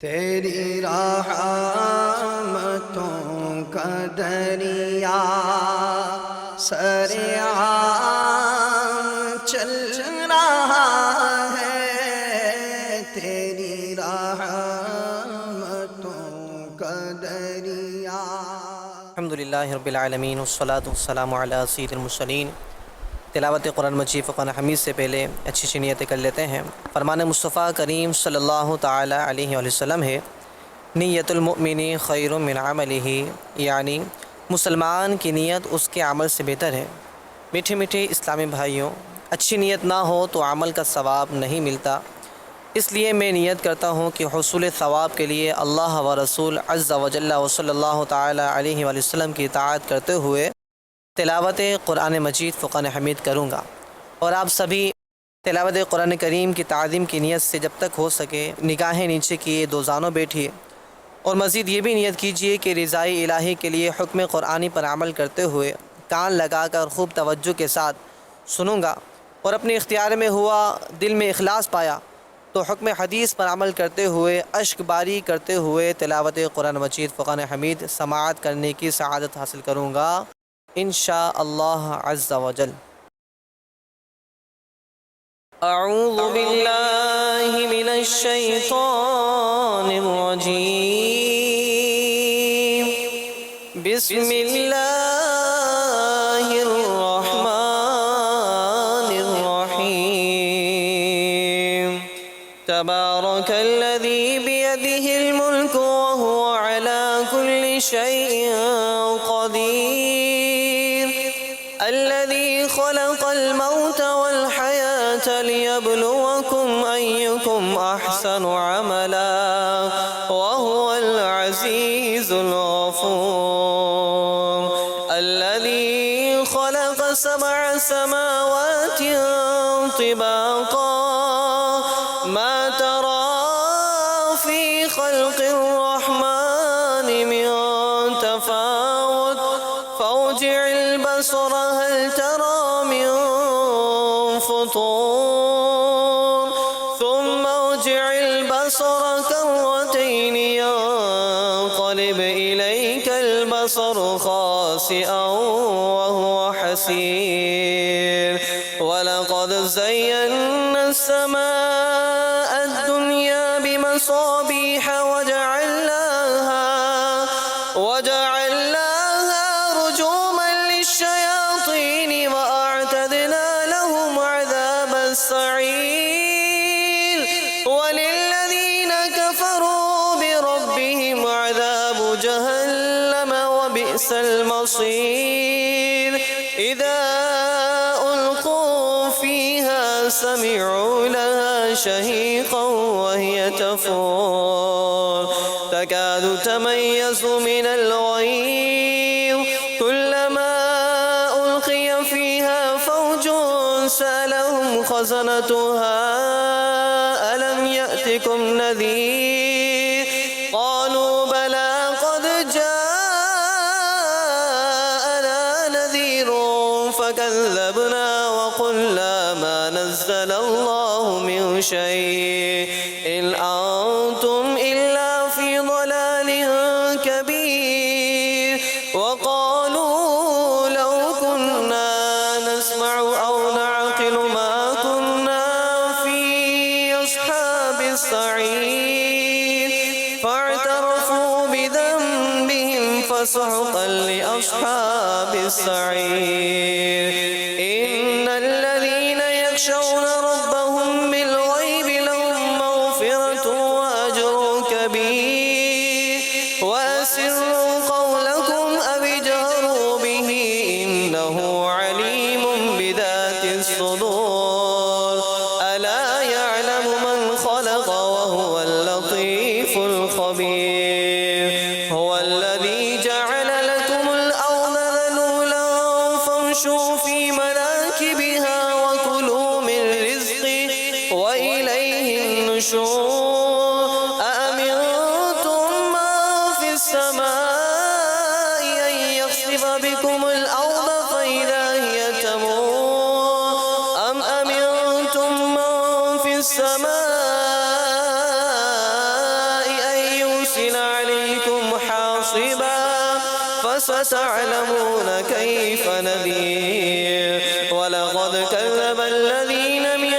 تیری رحمتوں کا دریا سریعان چل رہا ہے، تیری رحمتوں کا دریا۔ الحمدللہ رب العالمین والصلاة والسلام علی سید المرسلین۔ تلاوت قرآن مجید فقران حمید سے پہلے اچھی نیتیں کر لیتے ہیں۔ فرمان مصطفیٰ کریم صلی اللہ تعالی علیہ وآلہ وسلم ہے، نیت المؤمن خیر من عملہ، یعنی مسلمان کی نیت اس کے عمل سے بہتر ہے۔ میٹھے میٹھے اسلامی بھائیوں، اچھی نیت نہ ہو تو عمل کا ثواب نہیں ملتا، اس لیے میں نیت کرتا ہوں کہ حصول ثواب کے لیے اللہ و رسول عز و جل و صلی اللہ تعالی علیہ وآلہ وسلم کی اطاعت کرتے ہوئے تلاوت قرآن مجید فقران حمید کروں گا، اور آپ سبھی تلاوت قرآن کریم کی تعظیم کی نیت سے جب تک ہو سکے نگاہیں نیچے کیے دو زانوں بیٹھیے، اور مزید یہ بھی نیت کیجیے کہ رضائے الہی کے لیے حکم قرآنی پر عمل کرتے ہوئے کان لگا کر خوب توجہ کے ساتھ سنوں گا، اور اپنے اختیار میں ہوا دل میں اخلاص پایا تو حکم حدیث پر عمل کرتے ہوئے اشک باری کرتے ہوئے تلاوت قرآن مجید فقران حمید سماعت کرنے کی سعادت حاصل کروں گا انشاءاللہ عز و جل۔ اعوذ باللہ من الشیطان الرجیم، بسم اللہ الرحمن الرحیم، تبارک الذی بیدہ الملک وہو علی کل شیء قدیر، الذي خلق الموت والحياة ليبلوكم أيكم أحسن عملا وهو العزيز الغفور، الذي خلق 7 سماوات طباقا ما ترى في خلق الرحمن من تفاوت فارجع البصر هل ترى من فطور ثم ارجع البصر كرتين ينقلب إليك البصر خاسئا وهو حسير، ولقد زينا السماء الدنيا بمصابيح وجعلناها رجوما للشياطين وأعتدنا لهم عذاب السعير، وللذين كفروا بربهم عذاب جهنم وبئس المصير، إذا ألقوا فيها سمعوا لها شهيقا وهي تفور تكاد تميز من الغيظ، كلما ألقي فيها فوج سألهم خزنتها ألم يأتكم نذير، قالوا بلى قد جاءنا نذير فكذبنا وقلنا ما نزل الله من شيء إن أنتم إلا في ضلال كبير، وقالوا لو كنا نسمع أو نعقل ما كنا في أصحاب السعير، فاعترفوا بذنبهم فسحقا لأصحاب السعير، إن الذين يخشون ربهم بالغيب لهم مغفرة وأجر كبير، وأسروا قولكم أو اجهروا به إنه عليم بذات الصدور، ألا يعلم من خلق وهو اللطيف الخبير، هو الذي جعل لكم الأرض ذلولا فامشوا في مناكبها وكلوا من رزقه وإليه النشور، أأمنتم من في السماء يرسل عليكم حاصبا فستعلمون كيف نذير ولقد كذب الذين من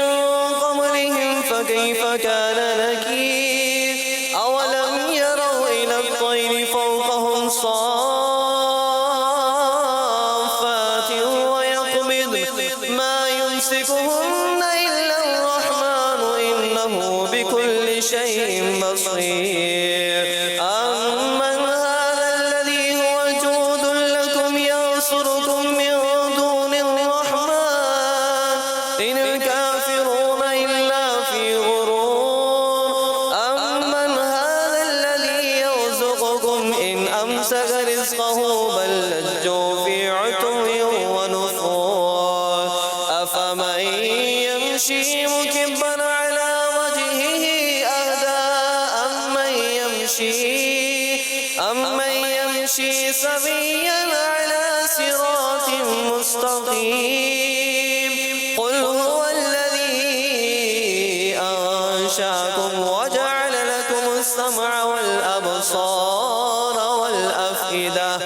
قبلهم فكيف كان نكير أولم يروا إلى الطير فوقهم صافات ويقبض ما يمسكهن إلا الرحمن إنه بكل شيء بصير أمن هذا الذي هو جود لكم ينصركم من دون الرحمن إن الكافرون إلا في غرور أمن هذا الذي يرزقكم إن أمسك رزقه بل لجوا في عتو ونفور أفمن يمشي مكبا على وجهه أهدى أمن يمشي سويا على صراط مستقيم قل هو الذي أنشأكم وجعل لكم السمع والأبصار والأفئدة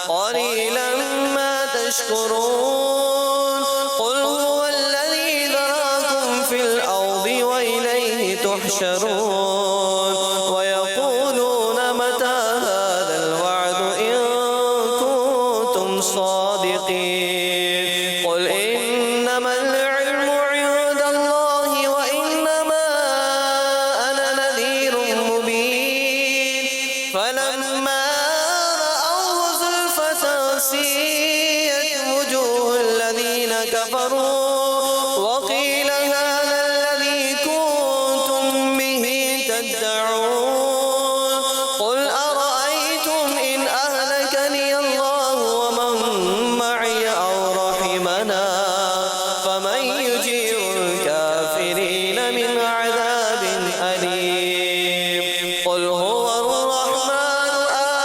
قليلا ما تشكرون قل هو الذي ذراكم في الأرض وإليه تحشرون ويقولون متى هذا الوعد إن كنتم صادقين قل إنما العلم عند الله وإنما أنا نذير مبين فلما رأوه زلفة سيئت وجوه الذين كفروا وقيل هذا الذي كنتم به تدعون قل أرأيتم إن أهلكني الله ومن معي أو رحمنا فمن يجير الكافرين من عذاب أليم قل هو الرحمن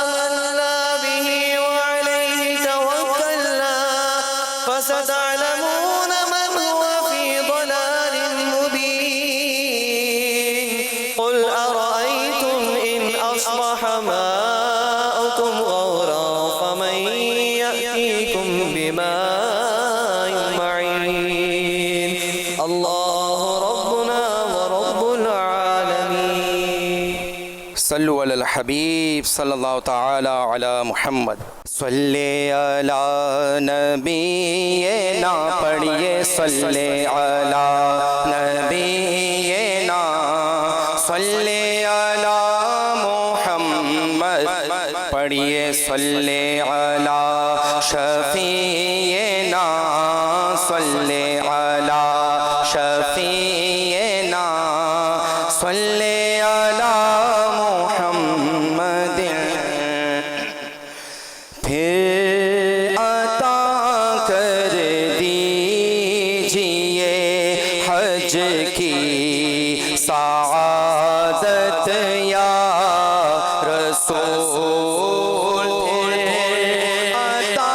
آمنا به وعليه توكلنا فستعلمون من هو في ضلال مبين قل أرأيتم إن أصبح ماؤكم غورا فمن يأتيكم بماء معين الله ربنا ورب العالمين صلوا علی الحبیب صلی اللہ تعالی علی محمد صلی علی نبینا پڑھیے صلی علی نبینا صلی علی محمد پڑھیے صلی علی شفیعنا صلی علی شفیعنا صلی علی محمد پھر عطا کر دیجئے حج کی سعادت یا رسول پھر عطا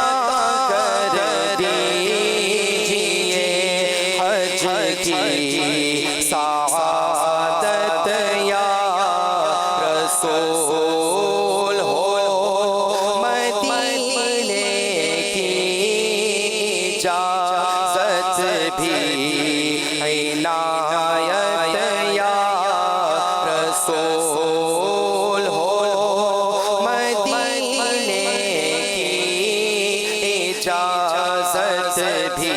کر دیجئے حج کی سعادت یا رسول ہو مدینے کی اجازت بھی عنایت یا رسول ہو مدینے کی اجازت بھی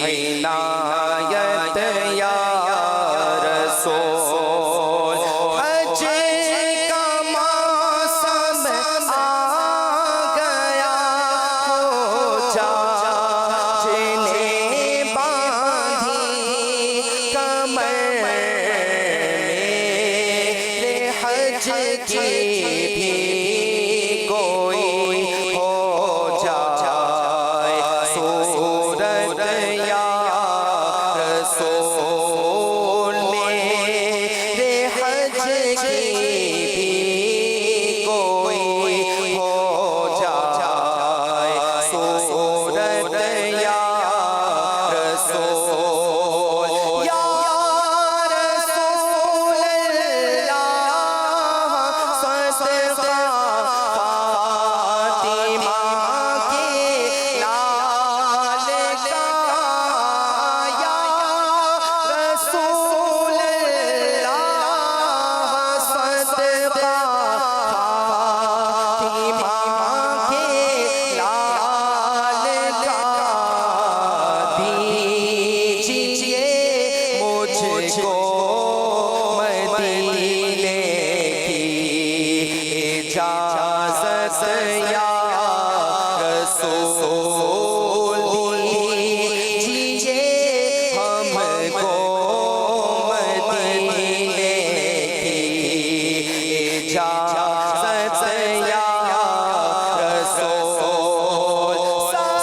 عنایت یا رسول حج کا موسم آ گیا ہو جانے باندھی کمر میرے حج کی بھی کوئی ہو جائے صورت یا رسول میرے حج کی بھی کوئی ہو جائے صورت یا رسول یا رسول اللہ صدقہ فاطمہ کے لال کا یا رسول اللہ صدقہ فاطمہ کے لال کا دیجیے مجھ کو مدینے کی اجازت یا رسول دیجیے ہم کو مدینے کی اجازت یا رسول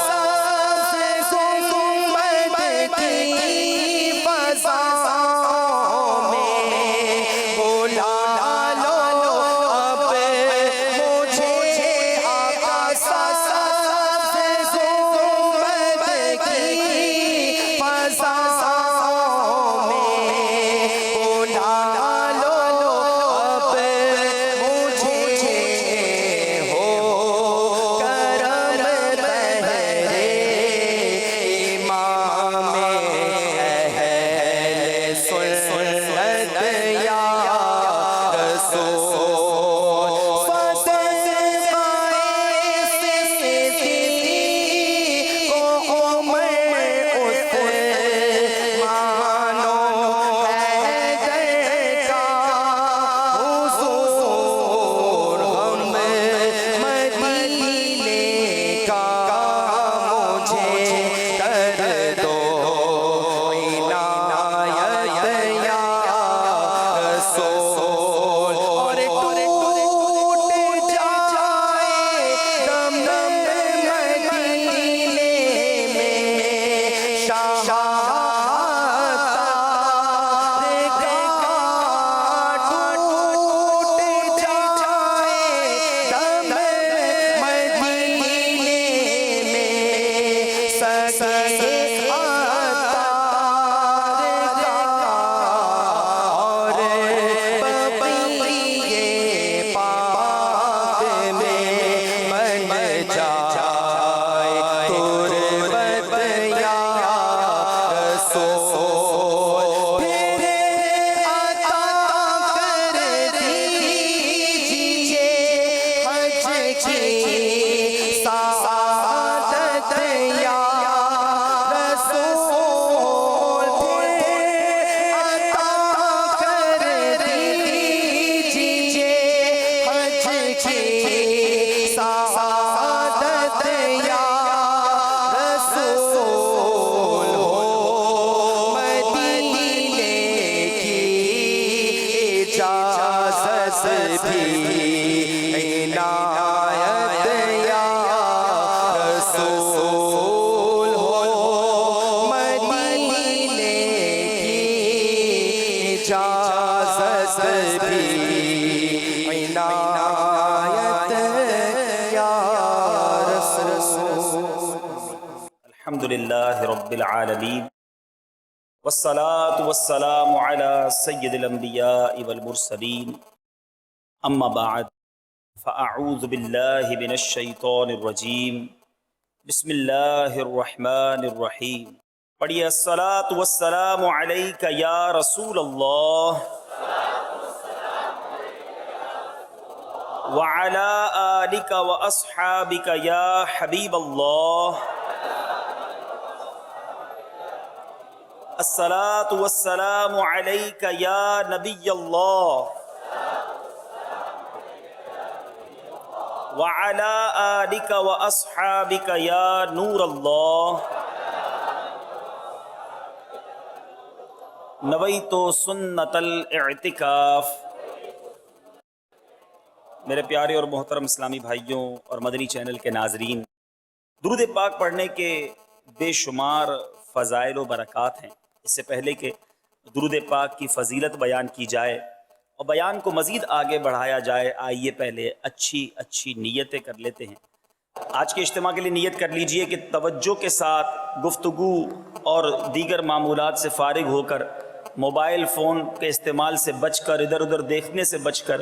سبز گنبد کی فضاؤں میں بلا لو اب مجھے آقا سبز گنبد کی فضاؤں میں بلا لو اب مجھے ہو کرم بہرے امام اہل سنت یا رسول صدقہ صدیق کو عمر عثمان و حیدر کا حضور ہم مدینے کا مجھے کر دو عنایت یا رسول اور ٹوٹ جائے دم دم مدینے میں شہادت کا ٹوٹ جائے دم مدینے میں سکے اور بقیے پاک میں من جائے تربت یا رسول پھر عطا کر دیجیے حج کی سعادت یا رسول پھر عطا کر دیجیے حج کی سعادت یا رسول ہو مدینے کی اجازت بھی عنایت یا رسول ہو مدینے کی اجازت بھی عنایت یا رسول الحمد للہ رب العالمین والصلاة والسلام على سید الانبیاء والمرسلین اما بعد فاعوذ باللہ من الشیطان الرجیم بسم اللہ الرحمن الرحیم پڑھیے الصلاة والسلام علیک یا رسول اللہ وعلى آلك وأصحابك يا حبيب الله الصلاة والسلام عليك يا نبي الله وعلى آلك وأصحابك يا نور الله نويت سنة الاعتكاف میرے پیارے اور محترم اسلامی بھائیوں اور مدنی چینل کے ناظرین، درود پاک پڑھنے کے بے شمار فضائل و برکات ہیں۔ اس سے پہلے کہ درود پاک کی فضیلت بیان کی جائے اور بیان کو مزید آگے بڑھایا جائے، آئیے پہلے اچھی نیتیں کر لیتے ہیں۔ آج کے اجتماع کے لیے نیت کر لیجئے کہ توجہ کے ساتھ گفتگو اور دیگر معمولات سے فارغ ہو کر، موبائل فون کے استعمال سے بچ کر، ادھر ادھر دیکھنے سے بچ کر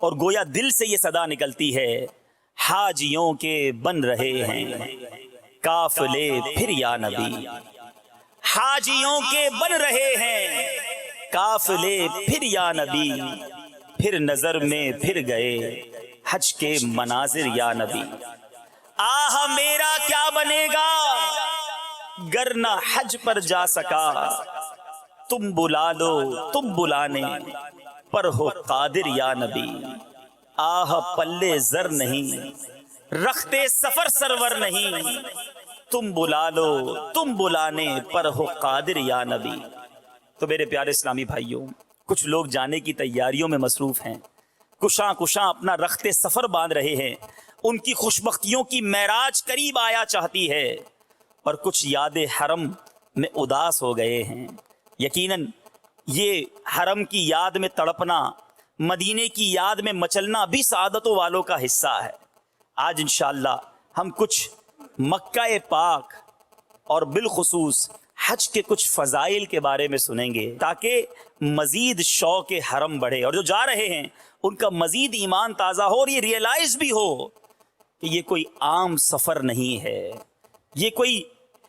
اور گویا دل سے یہ صدا نکلتی ہے، حاجیوں کے بن رہے ہیں قافلے پھر یا نبی، حاجیوں کے بن رہے ہیں قافلے پھر یا نبی، پھر نظر میں پھر گئے حج کے مناظر یا نبی۔ آہ میرا کیا بنے گا گر نہ حج پر جا سکا، تم بلا لو تم بلانے پر ہو قادر یا نبی۔ آہ پلے زر نہیں رکھتے سفر سرور نہیں، تم بلا لو تم بلانے پر ہو قادر یا نبی۔ تو میرے پیارے اسلامی بھائیوں، کچھ لوگ جانے کی تیاریوں میں مصروف ہیں، کشاں اپنا رخت سفر باندھ رہے ہیں، ان کی خوشبختیوں کی معراج قریب آیا چاہتی ہے، اور کچھ یاد حرم میں اداس ہو گئے ہیں۔ یقیناً یہ حرم کی یاد میں تڑپنا، مدینے کی یاد میں مچلنا بھی سعادتوں والوں کا حصہ ہے۔ آج انشاءاللہ ہم کچھ مکہ پاک اور بالخصوص حج کے کچھ فضائل کے بارے میں سنیں گے، تاکہ مزید شوق حرم بڑھے، اور جو جا رہے ہیں ان کا مزید ایمان تازہ ہو، اور یہ ریئلائز بھی ہو کہ یہ کوئی عام سفر نہیں ہے، یہ کوئی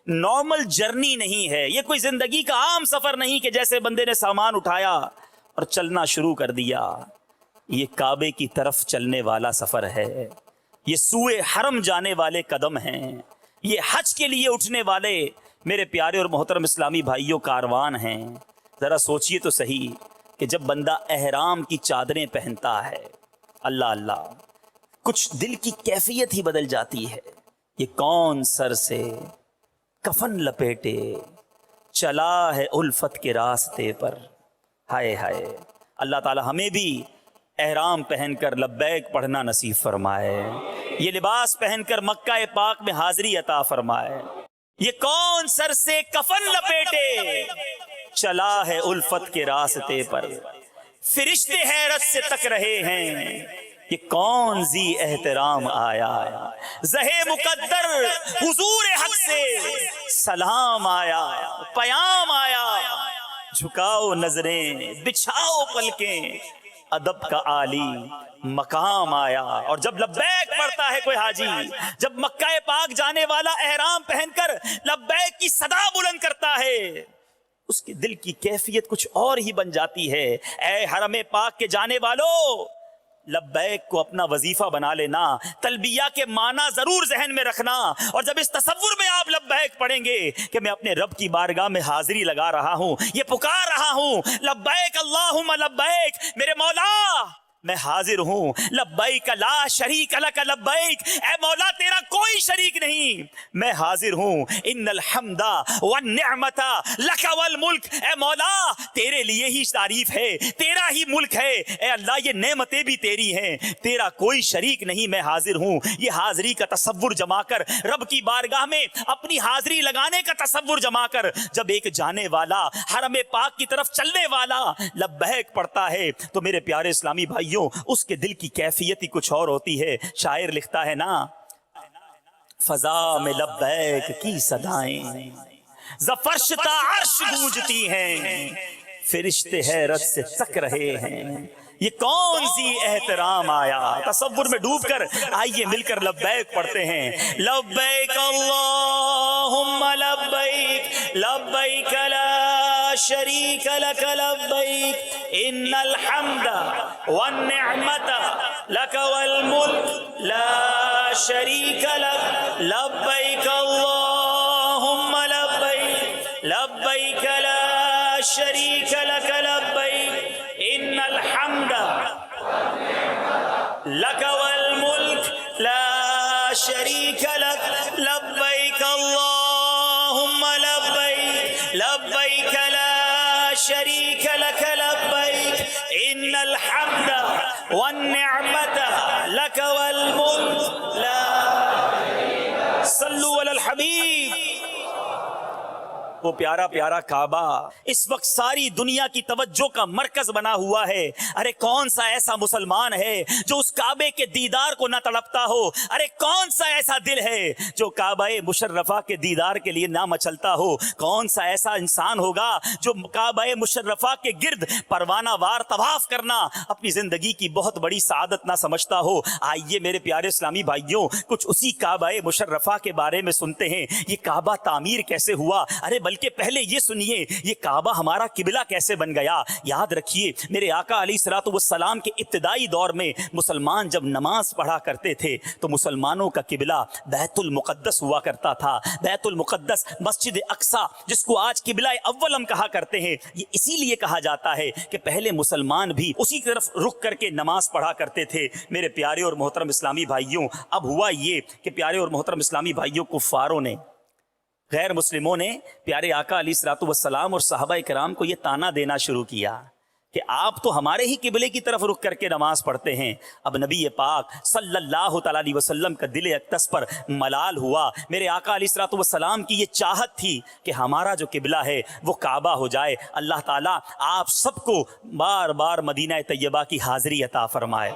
نارمل جرنی نہیں ہے، یہ کوئی زندگی کا عام سفر نہیں کہ جیسے بندے نے سامان اٹھایا اور چلنا شروع کر دیا۔ یہ کعبے کی طرف چلنے والا سفر ہے، یہ سوئے حرم جانے والے قدم ہیں، یہ حج کے لیے اٹھنے والے میرے پیارے اور محترم اسلامی بھائیوں کاروان ہیں۔ ذرا سوچئے تو صحیح کہ جب بندہ احرام کی چادریں پہنتا ہے، اللہ اللہ، کچھ دل کی کیفیت ہی بدل جاتی ہے۔ یہ کون سر سے کفن لپیٹے چلا ہے الفت کے راستے پر، ہائے ہائے۔ اللہ تعالی ہمیں بھی احرام پہن کر لبیک پڑھنا نصیب فرمائے، یہ لباس پہن کر مکہ پاک میں حاضری عطا فرمائے۔ یہ کون سر سے کفن لپیٹے چلا ہے الفت کے راستے پر، فرشتے حیرت سے تک رہے ہیں یہ کون ذی احترام آیا، زہے مقدر حضور حق سے سلام آیا، پیام آیا، جھکاؤ نظریں بچھاؤ پلکیں، ادب کا عالی مقام آیا۔ اور جب لبیک پڑھتا ہے کوئی حاجی، جب مکہ پاک جانے والا احرام پہن کر لبیک کی صدا بلند کرتا ہے، اس کے دل کی کیفیت کچھ اور ہی بن جاتی ہے۔ اے حرم پاک کے جانے والو، لبیک کو اپنا وظیفہ بنا لینا، تلبیہ کے معنی ضرور ذہن میں رکھنا، اور جب اس تصور میں آپ لبیک پڑھیں گے کہ میں اپنے رب کی بارگاہ میں حاضری لگا رہا ہوں، یہ پکار رہا ہوں، لبیک اللہم لبیک، میرے مولا میں حاضر ہوں، لبیک لا شریک لک لبیک، اے مولا تیرا کوئی شریک نہیں، میں حاضر ہوں، ان الحمد والنعمت لک والملک، اے مولا تیرے لیے ہی تعریف ہے، تیرا ہی ملک ہے، اے اللہ یہ نعمتیں بھی تیری ہیں، تیرا کوئی شریک نہیں، میں حاضر ہوں۔ یہ حاضری کا تصور جما کر، رب کی بارگاہ میں اپنی حاضری لگانے کا تصور جما کر، جب ایک جانے والا حرم پاک کی طرف چلنے والا لبیک پڑھتا ہے تو میرے پیارے اسلامی بھائی اس کے دل کی کیفیت ہی کچھ اور ہوتی ہے۔ شاعر لکھتا ہے نا، فضا میں لبیک کی صدائیں ز فرش تا عرش گونجتی ہیں، فرشتے حیرت سے تک رہے ہیں یہ کون سی احترام آیا۔ تصور میں ڈوب کر آئیے مل کر لبیک پڑھتے ہیں۔ لبیک اللہم لبیک، لبیک لا شریک لک لبیک، ان الحمد والنعمت لک والملک لا شریک لک، لبیک اللہم لبیک، لبیک لا شریک لک لبیک، ان الحمد لک والملک لا شریک لک، لبیک اللہم لبیک، لبیک لا شریک لک لبیک، ان الحمد والنعمت لک والملک لا، صلو علی الحبیب۔ وہ پیارا پیارا کعبہ اس وقت ساری دنیا کی توجہ کا مرکز بنا ہوا ہے. ارے کون سا ایسا مسلمان ہے جو اس کعبے کے دیدار کو نہ تڑپتا ہو؟ ارے کون سا ایسا دل ہے جو کعبہ مشرفہ کے دیدار کے لیے نہ مچلتا ہو؟ کون سا ایسا انسان ہوگا جو کعبہ مشرفہ کے گرد پروانہ وار طواف کرنا اپنی زندگی کی بہت بڑی سعادت نہ سمجھتا ہو؟ آئیے میرے پیارے اسلامی بھائیوں کچھ اسی کعبہ مشرفہ کے بارے میں سنتے ہیں. یہ کعبہ تعمیر کیسے ہوا؟ ارے بلکہ پہلے یہ سنیے یہ کعبہ ہمارا قبلہ کیسے بن گیا؟ یاد رکھیے میرے آقا علیہ الصلوۃ والسلام کے ابتدائی دور میں مسلمان جب نماز پڑھا کرتے تھے تو مسلمانوں کا قبلہ بیت المقدس ہوا کرتا تھا. بیت المقدس مسجد اقصی جس کو آج قبلہ اول ہم کہا کرتے ہیں، یہ اسی لیے کہا جاتا ہے کہ پہلے مسلمان بھی اسی طرف رخ کر کے نماز پڑھا کرتے تھے. میرے پیارے اور محترم اسلامی بھائیوں اب ہوا یہ کہ پیارے اور محترم اسلامی بھائیوں کفاروں نے غیر مسلموں نے پیارے آقا علیہ الصلوۃ والسلام اور صحابہ کرام کو یہ تانا دینا شروع کیا کہ آپ تو ہمارے ہی قبلے کی طرف رخ کر کے نماز پڑھتے ہیں. اب نبی پاک صلی اللہ تعالیٰ علیہ وسلم کا دل اقدس پر ملال ہوا. میرے آقا علیہ الصلوۃ والسلام کی یہ چاہت تھی کہ ہمارا جو قبلہ ہے وہ کعبہ ہو جائے. اللہ تعالیٰ آپ سب کو بار بار مدینہ طیبہ کی حاضری عطا فرمائے.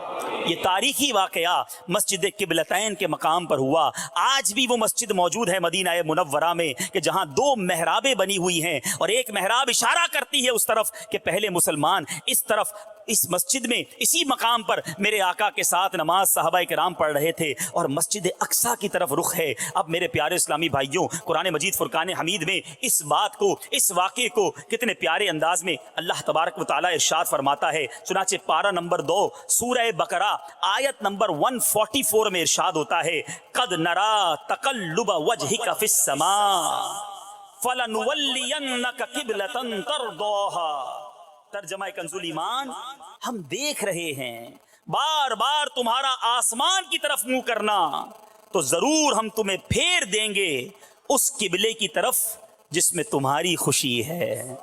یہ تاریخی واقعہ مسجد قبلتین کے مقام پر ہوا. آج بھی وہ مسجد موجود ہے مدینہ منورہ میں کہ جہاں دو محرابیں بنی ہوئی ہیں اور ایک محراب اشارہ کرتی ہے اس طرف کہ پہلے مسلمان اس طرف اس مسجد میں اسی مقام پر میرے آقا کے ساتھ نماز صحابہ کرام پڑھ رہے تھے اور مسجد اقصی کی طرف رخ ہے. اب میرے پیارے اسلامی بھائیوں قرآن مجید فرقان حمید میں اس بات کو اس واقعے کو کتنے پیارے انداز میں اللہ تبارک و تعالیٰ ارشاد فرماتا ہے. چنانچہ پارہ نمبر 2 سورہ بقرہ آیت نمبر 144 میں ارشاد ہوتا ہے قد نرا تقلب وجہک فی السماء فلنولینک قبلۃ ترضاها. ترجمہ کنز ایمان ہم دیکھ رہے ہیں بار بار تمہارا آسمان کی طرف منہ کرنا تو ضرور ہم تمہیں پھیر دیں گے اس قبلے کی طرف جس میں تمہاری خوشی ہے.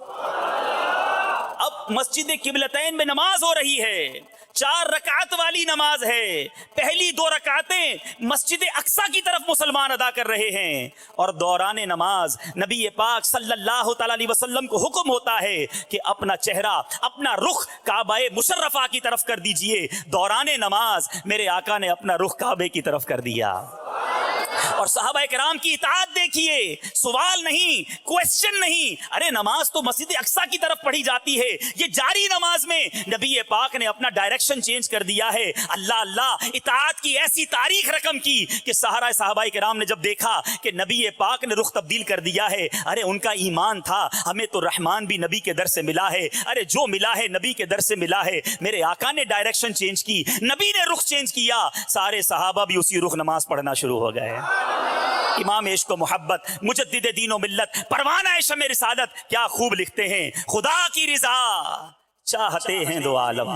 اب مسجد قبلتین میں نماز ہو رہی ہے 4 رکعت والی نماز ہے. پہلی 2 رکعتیں مسجد اقصی کی طرف مسلمان ادا کر رہے ہیں اور دوران نماز نبی پاک صلی اللہ تعالی علیہ وسلم کو حکم ہوتا ہے کہ اپنا چہرہ اپنا رخ کعبہ مشرفہ کی طرف کر دیجئے. دوران نماز میرے آقا نے اپنا رخ کعبے کی طرف کر دیا اور صحابہ کرام کی اطاعت دیکھیے. سوال نہیں کویسچن نہیں. ارے نماز تو مسجد اقصی کی طرف پڑھی جاتی ہے. یہ جاری نماز میں نبی پاک نے اپنا ڈائریکشن چینج کر دیا ہے. اللہ اللہ اطاعت کی ایسی تاریخ رقم کی کہ سہارا صحابہ کرام نے جب دیکھا کہ نبی پاک نے رخ تبدیل کر دیا ہے ارے ان کا ایمان تھا ہمیں تو رحمان بھی نبی کے در سے ملا ہے. ارے جو ملا ہے نبی کے در سے ملا ہے. میرے آقا نے ڈائریکشن چینج کی نبی نے رخ چینج کیا سارے صحابہ بھی اسی رخ نماز پڑھنا شروع ہو گئے. امام عشق و محبت مجدد دین و ملت پروانہ شمع رسالت کیا خوب لکھتے ہیں خدا کی رضا چاہتے ہیں دو عالم.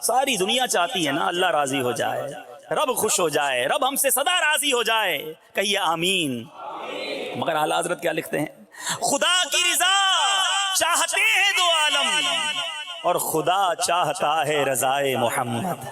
ساری دنیا چاہتی ہے نا اللہ راضی ہو جائے رب خوش ہو جائے رب ہم سے سدا راضی ہو جائے. کہیے آمین. مگر اعلیٰ حضرت کیا لکھتے ہیں خدا کی رضا چاہتے ہیں دو عالم اور خدا چاہتا ہے رضائے محمد.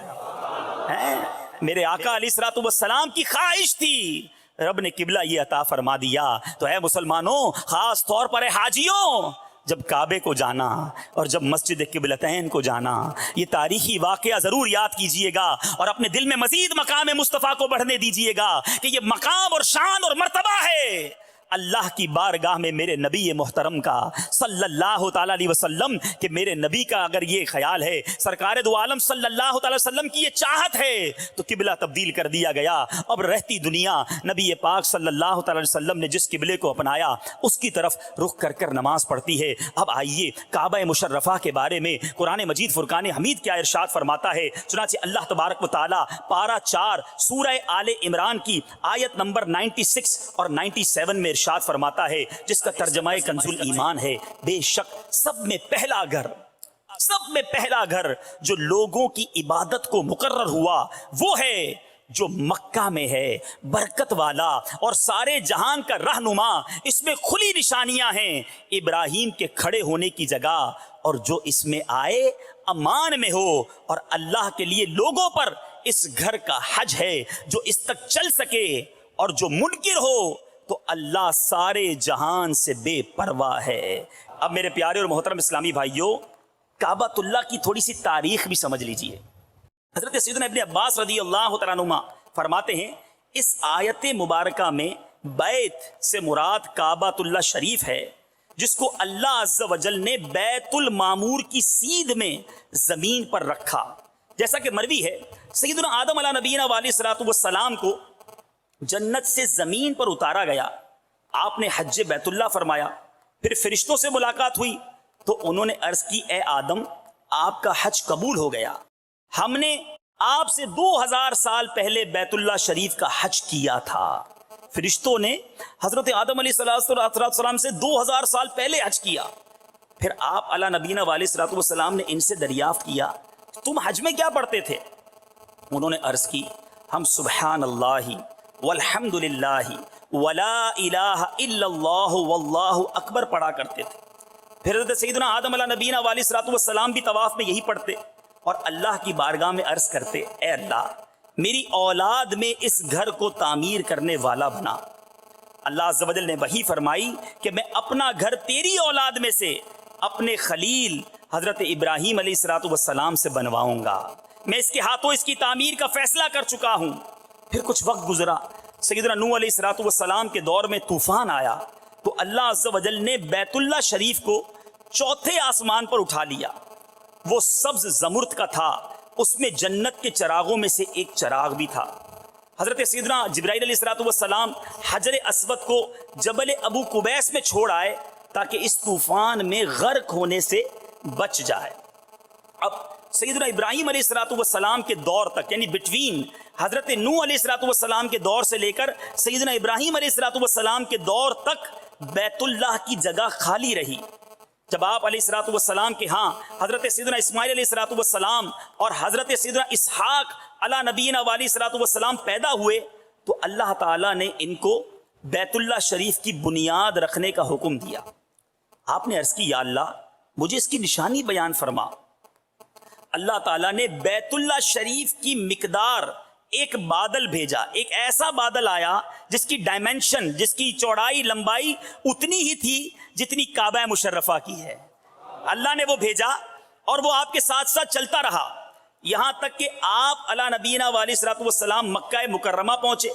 میرے آقا علیہ الصلوۃ والسلام کی خواہش تھی رب نے قبلہ یہ عطا فرما دیا. تو اے مسلمانوں خاص طور پر اے حاجیوں جب کعبے کو جانا اور جب مسجد قبلتین کو جانا یہ تاریخی واقعہ ضرور یاد کیجئے گا اور اپنے دل میں مزید مقام مصطفیٰ کو بڑھنے دیجئے گا کہ یہ مقام اور شان اور مرتبہ ہے اللہ کی بارگاہ میں میرے نبی محترم کا صلی اللہ تعالیٰ علیہ وسلم کہ میرے نبی کا اگر یہ خیال ہے سرکار دو عالم صلی اللہ تعالیٰ وسلم کی یہ چاہت ہے تو قبلہ تبدیل کر دیا گیا. اب رہتی دنیا نبی پاک صلی اللہ تعالیٰ علیہ وسلم نے جس قبلے کو اپنایا اس کی طرف رخ کر کر نماز پڑھتی ہے. اب آئیے کعبہ مشرفہ کے بارے میں قرآن مجید فرقان حمید کیا ارشاد فرماتا ہے. چنانچہ اللہ تبارک و تعالیٰ پارہ 4 سورہ آل عمران کی آیت نمبر 96 اور 97 میں ارشاد فرماتا ہے جس کا ترجمہ کنز ایمان ہے بے شک سب میں پہلا گھر جو لوگوں کی عبادت کو مقرر ہوا وہ ہے جو مکہ میں ہے برکت والا اور سارے جہان کا رہنما. اس میں کھلی نشانیاں ہیں ابراہیم کے کھڑے ہونے کی جگہ اور جو اس میں آئے امان میں ہو اور اللہ کے لیے لوگوں پر اس گھر کا حج ہے جو اس تک چل سکے اور جو منکر ہو تو اللہ سارے جہان سے بے پرواہ ہے۔ اب میرے پیارے اور محترم اسلامی بھائیوں، کعبۃ اللہ کی تھوڑی سی تاریخ بھی سمجھ لیجئے۔ حضرت سیدنا ابن عباس رضی اللہ تعالیٰ عنہما فرماتے ہیں اس آیت مبارکہ میں بیت سے مراد کعبۃ اللہ شریف ہے، جس کو اللہ عز و جل نے بیت المعمور کی سیدھ میں زمین پر رکھا۔ جیسا کہ مروی ہے سیدنا آدم علیہ نبینا علیہ الصلوۃ والسلام کو جنت سے زمین پر اتارا گیا، آپ نے حج بیت اللہ فرمایا، پھر فرشتوں سے ملاقات ہوئی تو انہوں نے عرض کی اے آدم آپ کا حج قبول ہو گیا، ہم نے آپ سے 2000 سال پہلے بیت اللہ شریف کا حج کیا تھا۔ فرشتوں نے حضرت آدم علیہ السلام سے 2000 سال پہلے حج کیا۔ پھر آپ علیہ نبینا علیہ السلام نے ان سے دریافت کیا تم حج میں کیا پڑھتے تھے؟ انہوں نے عرض کی ہم سبحان اللہ والحمد للہ ولا الہ الا اللہ واللہ اکبر پڑھا کرتے تھے۔ پھر حضرت سیدنا آدم علیہ نبینا علیہ السلام بھی طواف میں یہی پڑھتے اور اللہ کی بارگاہ میں عرض کرتے اے اللہ میری اولاد میں اس گھر کو تعمیر کرنے والا بنا۔ اللہ عز و جل نے وحی فرمائی کہ میں اپنا گھر تیری اولاد میں سے اپنے خلیل حضرت ابراہیم علیہ السلام سے بنواؤں گا، میں اس کے ہاتھوں اس کی تعمیر کا فیصلہ کر چکا ہوں۔ پھر کچھ وقت گزرا، سیدنا نوح علیہ السلام کے دور میں طوفان آیا تو اللہ عز و جل نے بیت اللہ شریف کو چوتھے آسمان پر اٹھا لیا۔ وہ سبز زمرد کا تھا، اس میں جنت کے چراغوں میں سے ایک چراغ بھی تھا۔ حضرت سیدنا جبرائیل علیہ السلام حجر اسود کو جبل ابو قبیس میں چھوڑ آئے تاکہ اس طوفان میں غرق ہونے سے بچ جائے۔ اب سیدنا ابراہیم علیہ السلام کے دور تک، یعنی بٹوین حضرت نوح علیہ السلام کے دور سے لے کر سیدنا ابراہیم علیہ السلام کے دور تک بیت اللہ کی جگہ خالی رہی۔ جب آپ علیہ السلام کے ہاں حضرت سیدنا اسماعیل علیہ السلام اور حضرت سیدنا اسحاق علیہ نبینا علیہ السلام پیدا ہوئے تو اللہ تعالیٰ نے ان کو بیت اللہ شریف کی بنیاد رکھنے کا حکم دیا۔ آپ نے عرض کی یا اللہ مجھے اس کی نشانی بیان فرما۔ اللہ تعالیٰ نے بیت اللہ شریف کی مقدار ایک بادل بھیجا، ایک ایسا بادل آیا جس کی ڈائمنشن، جس کی چوڑائی لمبائی اتنی ہی تھی جتنی کعبہ مشرفہ کی ہے۔ اللہ نے وہ بھیجا اور وہ آپ کے ساتھ ساتھ چلتا رہا یہاں تک کہ آپ علی نبینا علیہ السلام مکہ مکرمہ پہنچے۔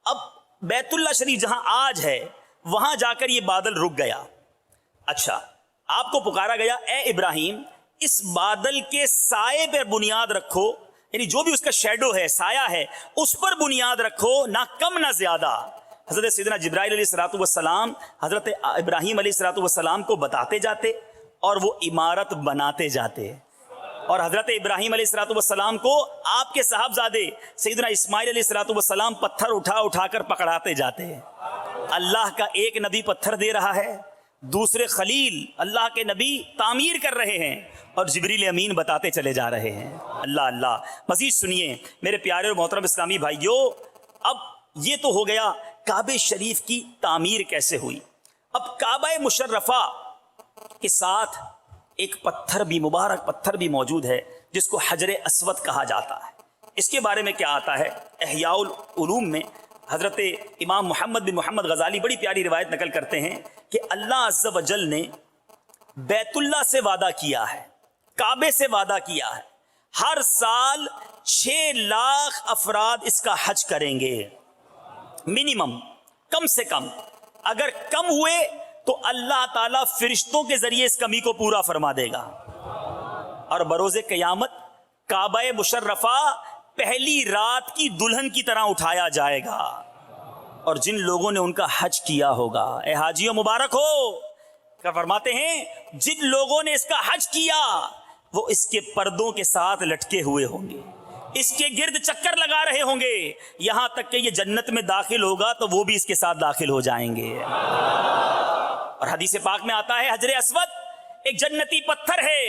اب بیت اللہ شریف جہاں آج ہے وہاں جا کر یہ بادل رک گیا۔ اچھا، آپ کو پکارا گیا اے ابراہیم اس بادل کے سائے پر بنیاد رکھو، یعنی جو بھی اس کا شیڈو ہے، سایہ ہے، اس پر بنیاد رکھو، نہ کم نہ زیادہ۔ حضرت سیدنا جبرائیل علیہ السلام حضرت ابراہیم علیہ السلام کو بتاتے جاتے اور وہ عمارت بناتے جاتے، اور حضرت ابراہیم علیہ السلام کو آپ کے صاحبزادے سیدنا اسماعیل علیہ السلام پتھر اٹھا اٹھا کر پکڑاتے جاتے ہیں۔ اللہ کا ایک نبی پتھر دے رہا ہے، دوسرے خلیل اللہ کے نبی تعمیر کر رہے ہیں اور جبریل امین بتاتے چلے جا رہے ہیں۔ اللہ اللہ، مزید سنیے میرے پیارے اور محترم اسلامی بھائیوں۔ اب یہ تو ہو گیا کعبہ شریف کی تعمیر کیسے ہوئی۔ اب کعبہ مشرفہ کے ساتھ ایک پتھر بھی، مبارک پتھر بھی موجود ہے جس کو حجر اسود کہا جاتا ہے۔ اس کے بارے میں کیا آتا ہے؟ احیاء العلوم میں حضرت امام محمد بن محمد غزالی بڑی پیاری روایت نقل کرتے ہیں کہ اللہ عز و جل نے بیت اللہ سے وعدہ کیا ہے، کعبے سے وعدہ کیا ہے، ہر سال 6 لاکھ افراد اس کا حج کریں گے منیمم، کم سے کم۔ اگر کم ہوئے تو اللہ تعالیٰ فرشتوں کے ذریعے اس کمی کو پورا فرما دے گا، اور بروز قیامت کعبہ مشرفہ پہلی رات کی دلہن کی طرح اٹھایا جائے گا، اور جن لوگوں نے ان کا حج کیا ہوگا، اے حاجیوں مبارک ہو، کیا فرماتے ہیں جن لوگوں نے اس کا حج کیا وہ اس کے پردوں کے ساتھ لٹکے ہوئے ہوں گے، اس کے گرد چکر لگا رہے ہوں گے، یہاں تک کہ یہ جنت میں داخل ہوگا تو وہ بھی اس کے ساتھ داخل ہو جائیں گے۔ اور حدیث پاک میں آتا ہے حجر اسود ایک جنتی پتھر ہے،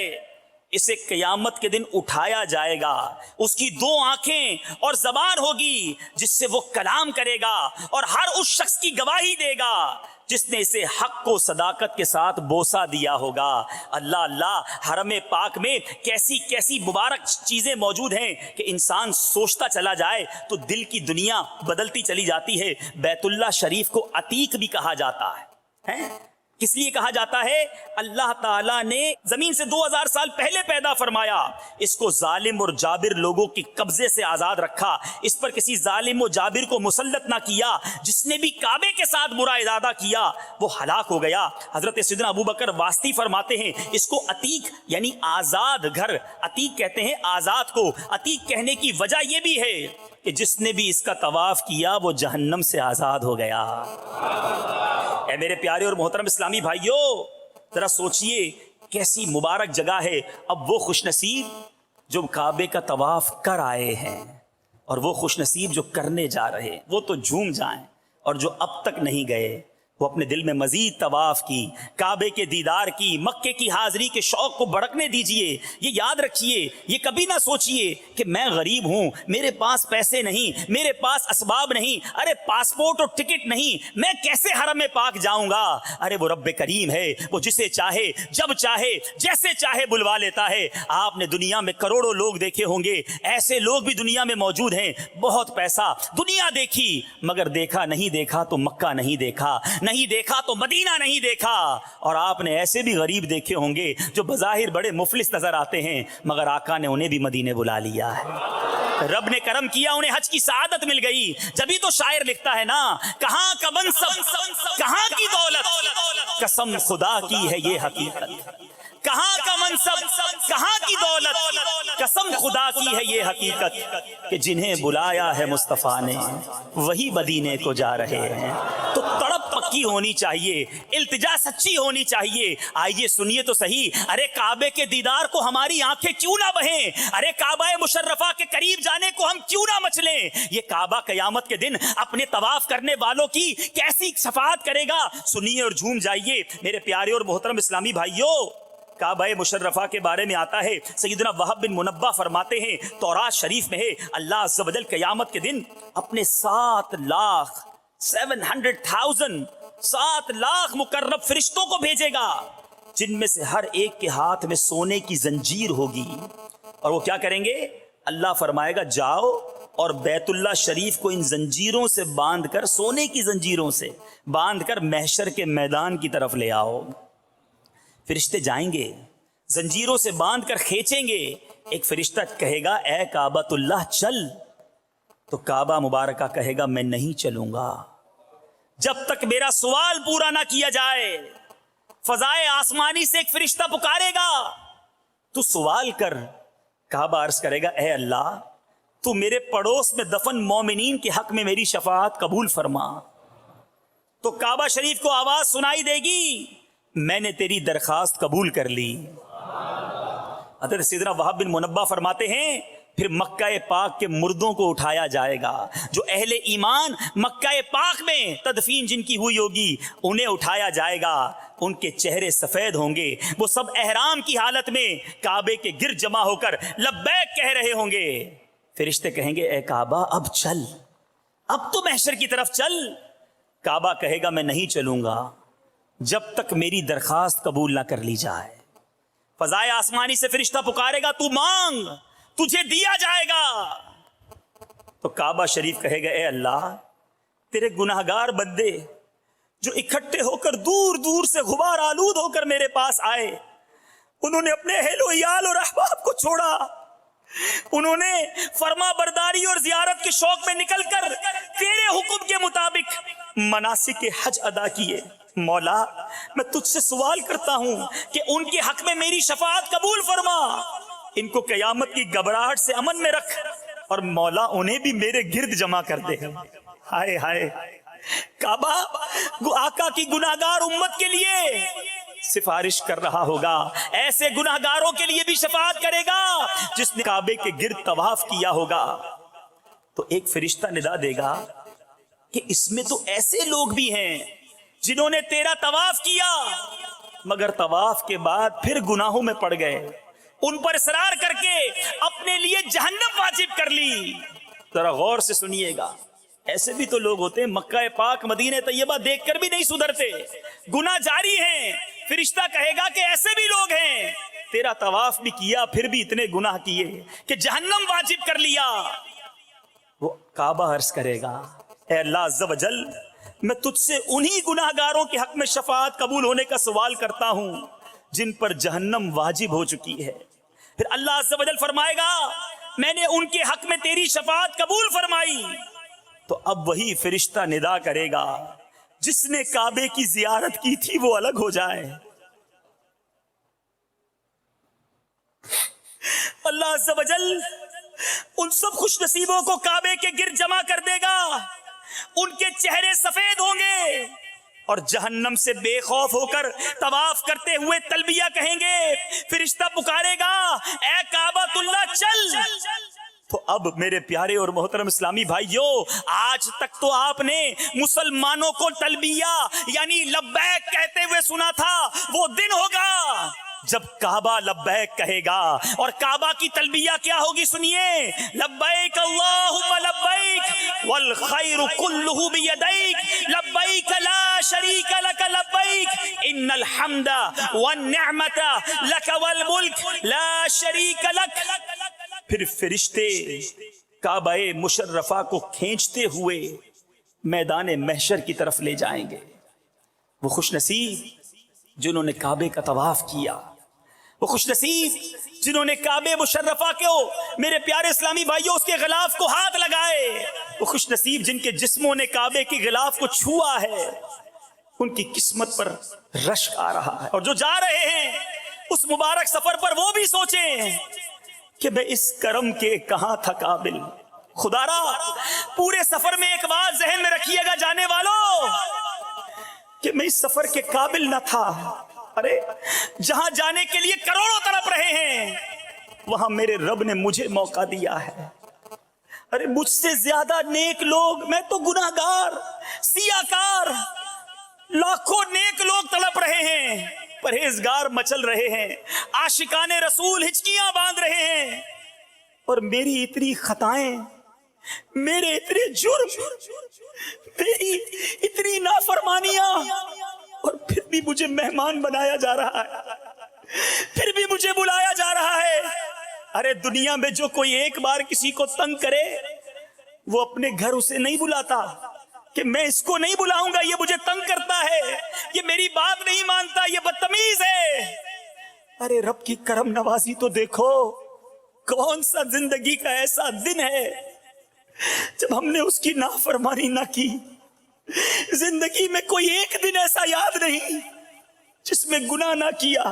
اسے قیامت کے دن اٹھایا جائے گا، اس کی 2 آنکھیں اور زبان ہوگی جس سے وہ کلام کرے گا، اور ہر اس شخص کی گواہی دے گا جس نے اسے حق کو صداقت کے ساتھ بوسہ دیا ہوگا۔ اللہ اللہ، حرم پاک میں کیسی کیسی مبارک چیزیں موجود ہیں کہ انسان سوچتا چلا جائے تو دل کی دنیا بدلتی چلی جاتی ہے۔ بیت اللہ شریف کو عتیق بھی کہا جاتا ہے۔ کس لیے کہا جاتا ہے؟ اللہ تعالیٰ نے زمین سے 2000 سال پہلے پیدا فرمایا، اس کو ظالم اور جابر لوگوں کی قبضے سے آزاد رکھا، اس پر کسی ظالم و جابر کو مسلط نہ کیا۔ جس نے بھی کعبے کے ساتھ برا ارادہ کیا وہ ہلاک ہو گیا۔ حضرت سیدنا ابو بکر واسطی فرماتے ہیں اس کو عتیق یعنی آزاد گھر عتیق کہتے ہیں، آزاد کو عتیق کہنے کی وجہ یہ بھی ہے کہ جس نے بھی اس کا طواف کیا وہ جہنم سے آزاد ہو گیا۔ اے میرے پیارے اور محترم اسلامی بھائیوں، ذرا سوچئے کیسی مبارک جگہ ہے۔ اب وہ خوش نصیب جو کعبے کا طواف کر آئے ہیں اور وہ خوش نصیب جو کرنے جا رہے ہیں وہ تو جھوم جائیں، اور جو اب تک نہیں گئے وہ اپنے دل میں مزید طواف کی، کعبے کے دیدار کی، مکے کی حاضری کے شوق کو بڑھکنے دیجئے۔ یہ یاد رکھیے، یہ کبھی نہ سوچئے کہ میں غریب ہوں، میرے پاس پیسے نہیں، میرے پاس اسباب نہیں، ارے پاسپورٹ اور ٹکٹ نہیں، میں کیسے حرم پاک جاؤں گا؟ ارے وہ رب کریم ہے، وہ جسے چاہے جب چاہے جیسے چاہے بلوا لیتا ہے۔ آپ نے دنیا میں کروڑوں لوگ دیکھے ہوں گے، ایسے لوگ بھی دنیا میں موجود ہیں، بہت پیسہ، دنیا دیکھی مگر دیکھا نہیں دیکھا تو مکہ نہیں دیکھا، نہیں دیکھا تو مدینہ نہیں دیکھا۔ اور آپ نے ایسے بھی غریب دیکھے ہوں گے جو بظاہر بڑے مفلس نظر آتے ہیں مگر آقا نے انہیں بھی مدینے بلا لیا ہے۔ رب نے کرم کیا، انہیں حج کی سعادت مل گئی۔ جبھی تو شاعر لکھتا ہے نا، کہاں کا منصب کہاں کی دولت، قسم خدا کی ہے یہ حقیقت۔ کہاں کا منصب کہاں کی دولت، قسم خدا کی ہے یہ حقیقت کہ جنہیں بلایا ہے مصطفیٰ نے وہی مدینے کو جا رہے ہیں۔ تو تڑپ پکی ہونی چاہیے، التجا سچی ہونی چاہیے۔ آئیے سنیے تو صحیح، ارے کعبے کے دیدار کو ہماری آنکھیں کیوں نہ بہیں؟ ارے کعبہ مشرفہ کے قریب جانے کو ہم کیوں نہ مچلیں؟ یہ کعبہ قیامت کے دن اپنے طواف کرنے والوں کی کیسی شفاعت کرے گا؟ سنیے اور جھوم جائیے میرے پیارے اور محترم اسلامی بھائیوں۔ کعبہ مشرفہ کے بارے میں آتا ہے، سیدنا وہب بن منبہ فرماتے ہیں تورات شریف میں ہے، اللہ عز و جل قیامت کے دن اپنے 7 لاکھ مقرب فرشتوں کو بھیجے گا، جن میں سے ہر ایک کے ہاتھ میں سونے کی زنجیر ہوگی، اور وہ کیا کریں گے؟ اللہ فرمائے گا جاؤ اور بیت اللہ شریف کو ان زنجیروں سے باندھ کر، سونے کی زنجیروں سے باندھ کر محشر کے میدان کی طرف لے آؤ۔ فرشتے جائیں گے، زنجیروں سے باندھ کر کھینچیں گے۔ ایک فرشتہ کہے گا اے کعبۃ اللہ چل، تو کعبہ مبارکہ کہے گا میں نہیں چلوں گا جب تک میرا سوال پورا نہ کیا جائے۔ فضائے آسمانی سے ایک فرشتہ پکارے گا تو سوال کر۔ کعبہ عرض کرے گا اے اللہ تو میرے پڑوس میں دفن مومنین کے حق میں میری شفاعت قبول فرما۔ تو کعبہ شریف کو آواز سنائی دے گی میں نے تیری درخواست قبول کر لی۔ حضرت سیدنا وہب بن منبہ فرماتے ہیں پھر مکہ پاک کے مردوں کو اٹھایا جائے گا، جو اہل ایمان مکہ پاک میں تدفین جن کی ہوئی ہوگی انہیں اٹھایا جائے گا، ان کے چہرے سفید ہوں گے، وہ سب احرام کی حالت میں کعبے کے گرد جمع ہو کر لبیک کہہ رہے ہوں گے۔ فرشتے کہیں گے اے کعبہ اب چل، اب تو محشر کی طرف چل۔ کعبہ کہے گا میں نہیں چلوں گا جب تک میری درخواست قبول نہ کر لی جائے۔ فضائے آسمانی سے فرشتہ پکارے گا تو مانگ تجھے دیا جائے گا۔ تو کعبہ شریف کہے گا اے اللہ تیرے گناہگار بندے جو اکٹھے ہو کر دور دور سے غبار آلود ہو کر میرے پاس آئے، انہوں نے اپنے اہل و عیال اور احباب کو چھوڑا، انہوں نے فرما برداری اور زیارت کے شوق میں نکل کر تیرے حکم کے مطابق مناسک حج ادا کیے۔ مولا میں تجھ سے سوال کرتا ہوں کہ ان کے حق میں میری شفاعت قبول فرما، ان کو قیامت کی گھبراہٹ سے امن میں رکھ، اور مولا انہیں بھی میرے گرد جمع کر دے۔ ہائے ہائے، کعبہ آقا کی گناہگار امت کے لیے سفارش کر رہا ہوگا، ایسے گناہگاروں کے لیے بھی شفاعت کرے گا جس نے کعبے کے گرد طواف کیا ہوگا۔ تو ایک فرشتہ ندا دے گا کہ اس میں تو ایسے لوگ بھی ہیں جنہوں نے تیرا طواف کیا مگر طواف کے بعد پھر گناہوں میں پڑ گئے، ان پر اصرار کر کے اپنے لیے جہنم واجب کر لی۔ ذرا غور سے سنیے گا، ایسے بھی تو لوگ ہوتے ہیں مکہ پاک مدینہ طیبہ دیکھ کر بھی نہیں سدھرتے، گناہ جاری ہیں. فرشتہ کہے گا کہ ایسے بھی لوگ ہیں، تیرا طواف بھی کیا پھر بھی اتنے گناہ کیے کہ جہنم واجب کر لیا. وہ کعبہ عرض کرے گا اے اللہ عز و جل، میں تجھ سے انہی گناہ گاروں کے حق میں شفاعت قبول ہونے کا سوال کرتا ہوں جن پر جہنم واجب ہو چکی ہے. پھر اللہ عز و جل فرمائے گا میں نے ان کے حق میں تیری شفاعت قبول فرمائی. تو اب وہی فرشتہ ندا کرے گا جس نے کعبے کی زیارت کی تھی وہ الگ ہو جائے. اللہ عز و جل ان سب خوش نصیبوں کو کعبے کے گرد جمع کر دے گا، ان کے چہرے سفید ہوں گے اور جہنم سے بے خوف ہو کر طواف کرتے ہوئے تلبیہ کہیں گے. فرشتہ پکارے گا اے کعبۃ اللہ چل. تو اب میرے پیارے اور محترم اسلامی بھائیوں، آج تک تو آپ نے مسلمانوں کو تلبیہ یعنی لبیک کہتے ہوئے سنا تھا. وہ دن ہوگا جب کعبہ لبیک کہے گا. اور کعبہ کی تلبیہ کیا ہوگی سنیے، لبیک اللہم لبیک والخیر کلہ بیدیک لبیک لا شریک لک لبیک ان الحمد والنعمت لک والملک لا شریک لک. پھر فرشتے کعبہ مشرفہ کو کھینچتے ہوئے میدان محشر کی طرف لے جائیں گے. وہ خوش نصیب جنہوں نے کعبے کا طواف کیا، وہ خوش نصیب جنہوں نے کعبہ مشرفہ کو میرے پیارے اسلامی بھائیوں اس کے غلاف کو ہاتھ لگائے، وہ خوش نصیب جن کے جسموں نے کعبے کے غلاف کو چھوا ہے، ان کی قسمت پر رشک آ رہا ہے. اور جو جا رہے ہیں اس مبارک سفر پر وہ بھی سوچیں کہ میں اس کرم کے کہاں تھا قابل. خدا را پورے سفر میں ایک بات ذہن میں رکھیے گا جانے والوں کہ میں اس سفر کے قابل نہ تھا. ارے جہاں جانے کے لیے کروڑوں تڑپ رہے ہیں وہاں میرے رب نے مجھے موقع دیا ہے. ارے مجھ سے زیادہ نیک لوگ، میں تو گناہ گار سیاکار، لاکھوں نیک لوگ تڑپ رہے ہیں، پرہیزگار مچل رہے ہیں، عاشقان رسول ہچکیاں باندھ رہے ہیں، اور میری اتنی خطائیں، میرے اتنے جرم، میری اتنی نافرمانیاں، اور پھر بھی مجھے مہمان بنایا جا رہا ہے، پھر بھی مجھے بلایا جا رہا ہے. ارے دنیا میں جو کوئی ایک بار کسی کو تنگ کرے وہ اپنے گھر اسے نہیں بلاتا کہ میں اس کو نہیں بلاؤں گا، یہ مجھے تنگ کرتا ہے، یہ میری بات نہیں مانتا، یہ بدتمیز ہے. ارے رب کی کرم نوازی تو دیکھو، کون سا زندگی کا ایسا دن ہے جب ہم نے اس کی نافرمانی نہ کی. زندگی میں کوئی ایک دن ایسا یاد نہیں جس میں گناہ نہ کیا،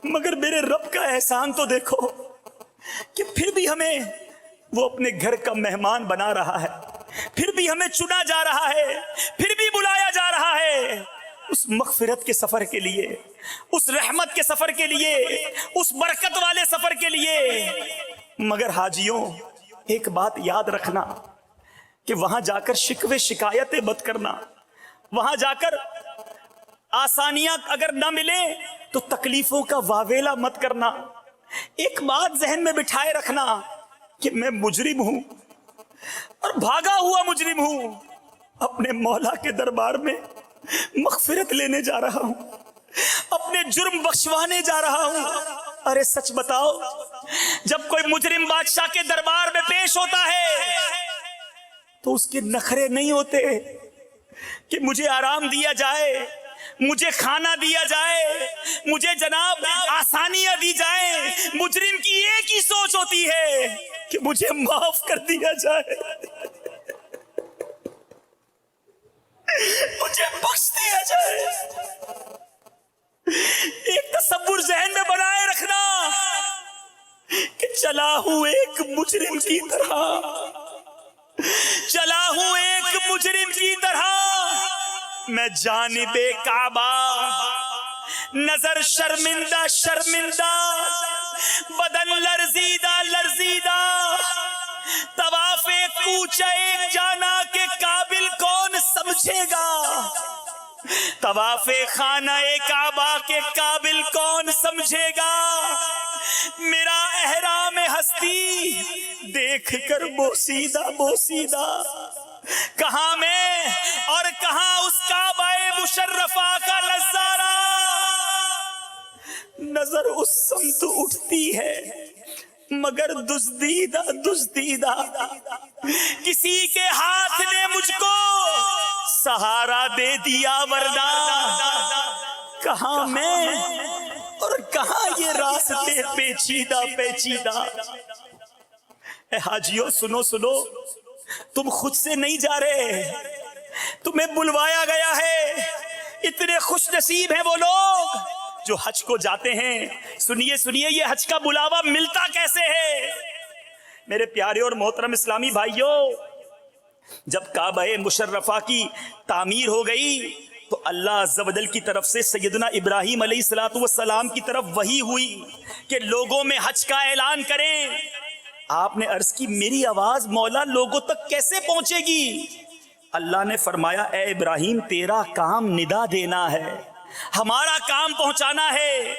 مگر میرے رب کا احسان تو دیکھو کہ پھر بھی ہمیں وہ اپنے گھر کا مہمان بنا رہا ہے، پھر بھی ہمیں چنا جا رہا ہے، پھر بھی بلایا جا رہا ہے اس مغفرت کے سفر کے لیے، اس رحمت کے سفر کے لیے، اس برکت والے سفر کے لیے. مگر حاجیوں ایک بات یاد رکھنا کہ وہاں جا کر شکوے شکایتیں مت کرنا، وہاں جا کر آسانیاں اگر نہ ملیں تو تکلیفوں کا واویلا مت کرنا. ایک بات ذہن میں بٹھائے رکھنا کہ میں مجرم ہوں اور بھاگا ہوا مجرم ہوں، اپنے مولا کے دربار میں مغفرت لینے جا رہا ہوں، اپنے جرم بخشوانے جا رہا ہوں. ارے سچ بتاؤ، جب کوئی مجرم بادشاہ کے دربار میں پیش ہوتا ہے تو اس کے نخرے نہیں ہوتے کہ مجھے آرام دیا جائے، مجھے کھانا دیا جائے، مجھے جناب آسانیاں دی جائیں. مجرم کی ایک ہی سوچ ہوتی ہے کہ مجھے معاف کر دیا جائے، مجھے بخش دیا جائے. ایک تصور ذہن میں بنائے رکھنا کہ چلا ہوں ایک مجرم کی طرح، چلا ہوں ایک مجرم کی طرح، میں جانب کعبہ نظر شرمندہ شرمندہ، بدن لرزیدہ لرزیدہ، طواف کوچہ ایک جانا کے قابل کون سمجھے گا، طواف خانہ کعبہ کے قابل کون سمجھے گا. میرا احرام ہستی دیکھ کر بوسیدہ بوسیدہ کہاں میں اور کہاں اس کعبہ مشرفہ کا نظارہ، نظر اس سمت اٹھتی ہے مگر دزدیدہ دزدیدہ، کسی کے ہاتھ نے مجھ کو سہارا دے دیا، ورنہ کہاں میں اور کہاں یہ راستے پیچیدہ پیچیدہ۔ اے حاجیوں سنو سنو، تم خود سے نہیں جا رہے، تمہیں بلوایا گیا ہے۔ اتنے خوش نصیب ہیں وہ لوگ جو حج کو جاتے ہیں۔ سنیے سنیے، یہ حج کا بلاوا ملتا کیسے ہے؟ میرے پیارے اور محترم اسلامی بھائیوں، جب کعبہ مشرفہ کی تعمیر ہو گئی تو اللہ عز و جل کی طرف سے سیدنا ابراہیم علیہ السلام کی طرف وحی ہوئی کہ لوگوں میں حج کا اعلان کریں۔ آپ نے عرض کی میری آواز مولا لوگوں تک کیسے پہنچے گی؟ اللہ نے فرمایا اے ابراہیم تیرا کام ندا دینا ہے، ہمارا کام پہنچانا ہے۔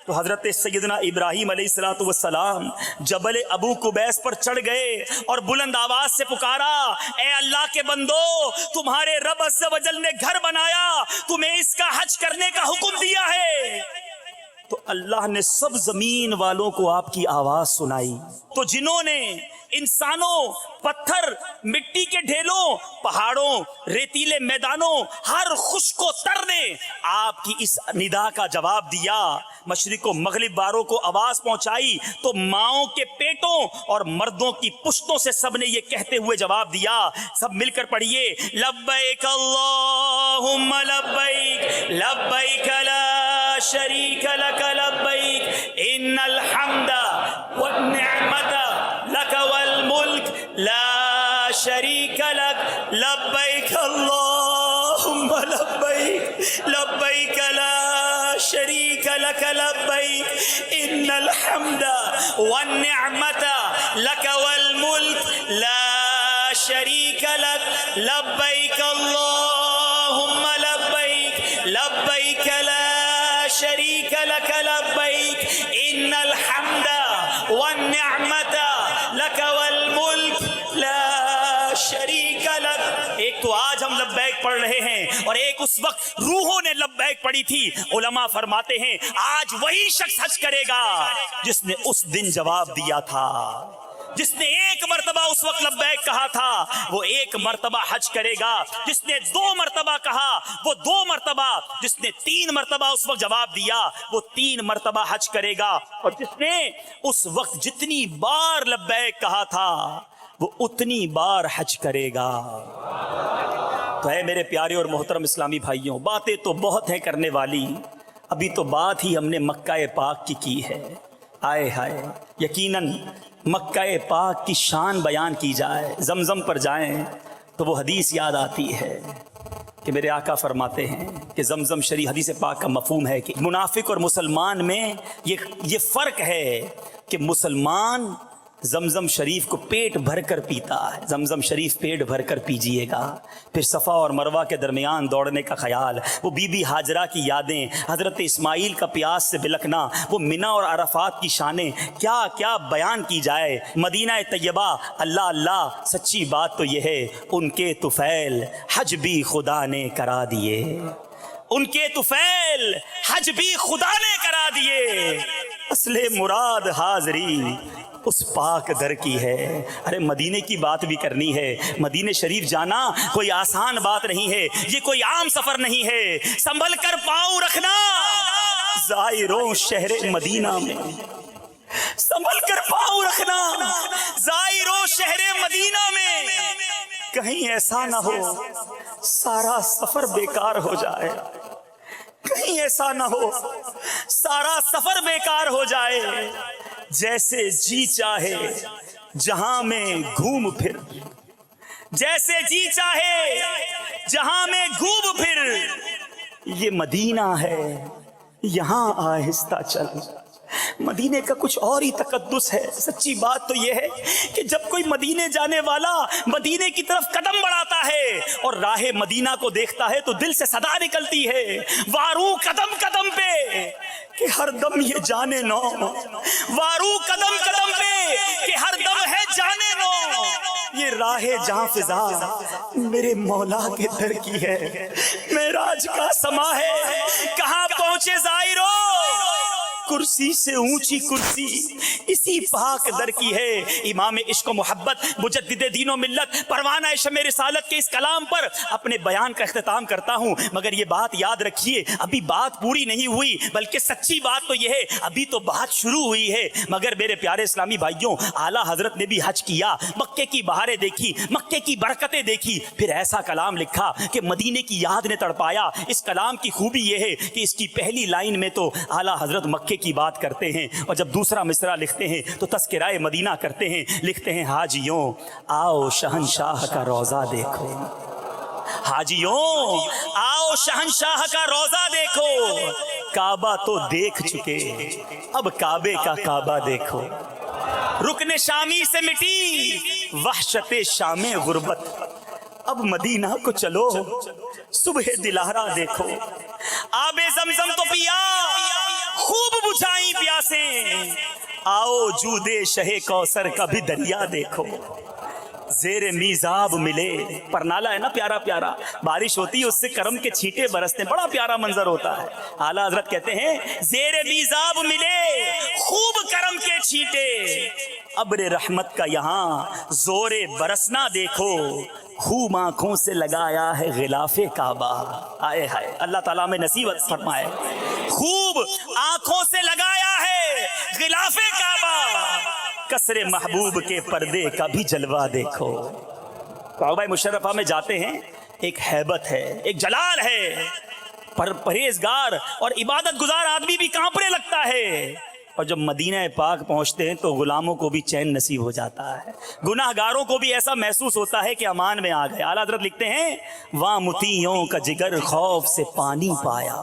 تو حضرت سیدنا ابراہیم علیہ السلام جبل ابو قبیس پر چڑھ گئے اور بلند آواز سے پکارا، اے اللہ کے بندو، تمہارے رب عز و جل نے گھر بنایا، تمہیں اس کا حج کرنے کا حکم دیا ہے۔ تو اللہ نے سب زمین والوں کو آپ کی آواز سنائی۔ تو جنہوں نے انسانوں، پتھر، مٹی کے ڈھیلوں، پہاڑوں، ریتیلے میدانوں، ہر خشک و تر نے آپ کی اس ندا کا جواب دیا، مشرق و مغرب والوں کو آواز پہنچائی، تو ماؤں کے پیٹوں اور مردوں کی پشتوں سے سب نے یہ کہتے ہوئے جواب دیا۔ سب مل کر پڑھیے، لبیک اللہم لبیک، لبیک لا شریک لک لبیک، ان الحمد والنعمت لک والملک لا شریک لک، لبیک اللہم لبیک، لبیک لا شریک لک لبیک، ان الحمد والنعمت لک والملک لا شریک لک، لبیک اللہم لبیک، لبیک لا شریک لک لبیک، ان الحمد والنعمت لک والملک لا شریک لک۔ ایک تو آج ہم لبیک پڑھ رہے ہیں اور ایک اس وقت روحوں نے لبیک پڑھی تھی۔ علماء فرماتے ہیں آج وہی شخص حج کرے گا جس نے اس دن جواب دیا تھا، جس نے ایک مرتبہ اس وقت لبیک کہا تھا وہ ایک مرتبہ حج کرے گا، جس نے 2 مرتبہ کہا وہ 2 مرتبہ، جس نے 3 مرتبہ اس وقت جواب دیا وہ 3 مرتبہ حج کرے گا، اور جس نے اس وقت جتنی بار لبیک کہا تھا وہ اتنی بار حج کرے گا۔ تو اے میرے پیارے اور محترم اسلامی بھائیوں، باتیں تو بہت ہیں کرنے والی، ابھی تو بات ہی ہم نے مکہ پاک کی ہے۔ آئے ہائے، یقیناً مکہ پاک کی شان بیان کی جائے، زمزم پر جائیں تو وہ حدیث یاد آتی ہے کہ میرے آقا فرماتے ہیں کہ زمزم شریف، حدیث پاک کا مفہوم ہے کہ منافق اور مسلمان میں یہ فرق ہے کہ مسلمان زمزم شریف کو پیٹ بھر کر پیتا ہے، زمزم شریف پیٹ بھر کر پیجئے گا۔ پھر صفا اور مروہ کے درمیان دوڑنے کا خیال، وہ بی بی ہاجرہ کی یادیں، حضرت اسماعیل کا پیاس سے بلکنا، وہ منی اور عرفات کی شانیں، کیا کیا بیان کی جائے۔ مدینہ طیبہ، اللہ اللہ، سچی بات تو یہ ہے ان کے طفیل حج بھی خدا نے کرا دیے، ان کے طفیل حج بھی خدا نے کرا دیے، اصل مراد حاضری اس پاک در کی ہے۔ ارے مدینے کی بات بھی کرنی ہے، مدینے شریف جانا کوئی آسان بات نہیں ہے، یہ کوئی عام سفر نہیں ہے، سنبھل کر پاؤں رکھنا زائروں شہر مدینہ میں، سنبھل کر پاؤں رکھنا زائروں شہر مدینہ میں، کہیں ایسا نہ ہو سارا سفر بیکار ہو جائے، کہیں ایسا نہ ہو سارا سفر بیکار ہو جائے، جیسے جی چاہے جہاں میں گھوم پھر، جیسے جی چاہے جہاں میں گھوم پھر، یہ مدینہ ہے یہاں آہستہ چل۔ مدینے کا کچھ اور ہی تقدس ہے۔ سچی بات تو یہ ہے کہ جب کوئی مدینے جانے والا مدینے کی طرف قدم بڑھاتا ہے اور راہ مدینہ کو دیکھتا ہے تو دل سے صدا نکلتی ہے، وارو قدم قدم پہ کہ ہر دم یہ جانے نو، وارو قدم قدم پہ کہ ہر دم ہے جانے نو۔ یہ راہ جہاں فضا میرے مولا کے در کی ہے، معراج کا سما ہے، کہاں پہنچے زائرو، کرسی سے اونچی کرسی اسی پاک در کی ہے۔ امام عشق و محبت مجدد دین و ملت پروانہ شمع رسالت کے اس کلام پر اپنے بیان کا اختتام کرتا ہوں، مگر یہ بات یاد رکھیے ابھی بات پوری نہیں ہوئی، بلکہ سچی بات تو یہ ہے ابھی تو بات شروع ہوئی ہے۔ مگر میرے پیارے اسلامی بھائیوں، اعلیٰ حضرت نے بھی حج کیا، مکے کی بہاریں دیکھی، مکے کی برکتیں دیکھی، پھر ایسا کلام لکھا کہ مدینے کی یاد نے تڑپایا۔ اس کلام کی خوبی یہ ہے کہ اس کی پہلی لائن میں تو اعلیٰ حضرت مکے کی بات کرتے ہیں، اور جب دوسرا مصرع لکھتے ہیں تو تذکرہ مدینہ کرتے ہیں، لکھتے ہیں حاجیوں آؤ شہنشاہ کا روضہ دیکھو، حاجیوں آؤ شہنشاہ کا روضہ دیکھو، کعبہ تو دیکھ چکے اب کعبے کا کعبہ دیکھو، رکن شامی سے مٹی وحشت شام غربت، اب مدینہ کو چلو صبح دلارا دیکھو، آب زمزم تو پیا خوب بجھائیں پیاسیں، آؤ جودے شہ کوثر کا بھی دریا دیکھو، زیر میزاب ملے، پرنالہ ہے نا پیارا پیارا، بارش ہوتی ہے اس سے کرم کے چھینٹے برستے ہیں، بڑا پیارا منظر ہوتا ہے۔ اعلیٰ حضرت کہتے ہیں زیر میزاب ملے خوب کرم کے چھینٹے، ابر رحمت کا یہاں زور برسنا دیکھو، خوب آنکھوں سے لگایا ہے غلاف کعبہ، آئے ہائے اللہ تعالیٰ میں نصیب فرمائے، خوب آنکھوں سے لگایا ہے غلاف کعبہ، کسر محبوب کے پردے کا بھی جلوہ دیکھو۔ کعبہ مشرفہ میں جاتے ہیں، ایک ہیبت ہے، ایک جلال ہے، پرہیزگار اور عبادت گزار آدمی بھی کانپنے لگتا ہے، اور جب مدینہ پاک پہنچتے ہیں تو غلاموں کو بھی چین نصیب ہو جاتا ہے، گناہ گاروں کو بھی ایسا محسوس ہوتا ہے کہ امان میں آ گئے۔ اعلیٰ حضرت لکھتے ہیں وہاں مطیعوں کا جگر خوف سے پانی پایا،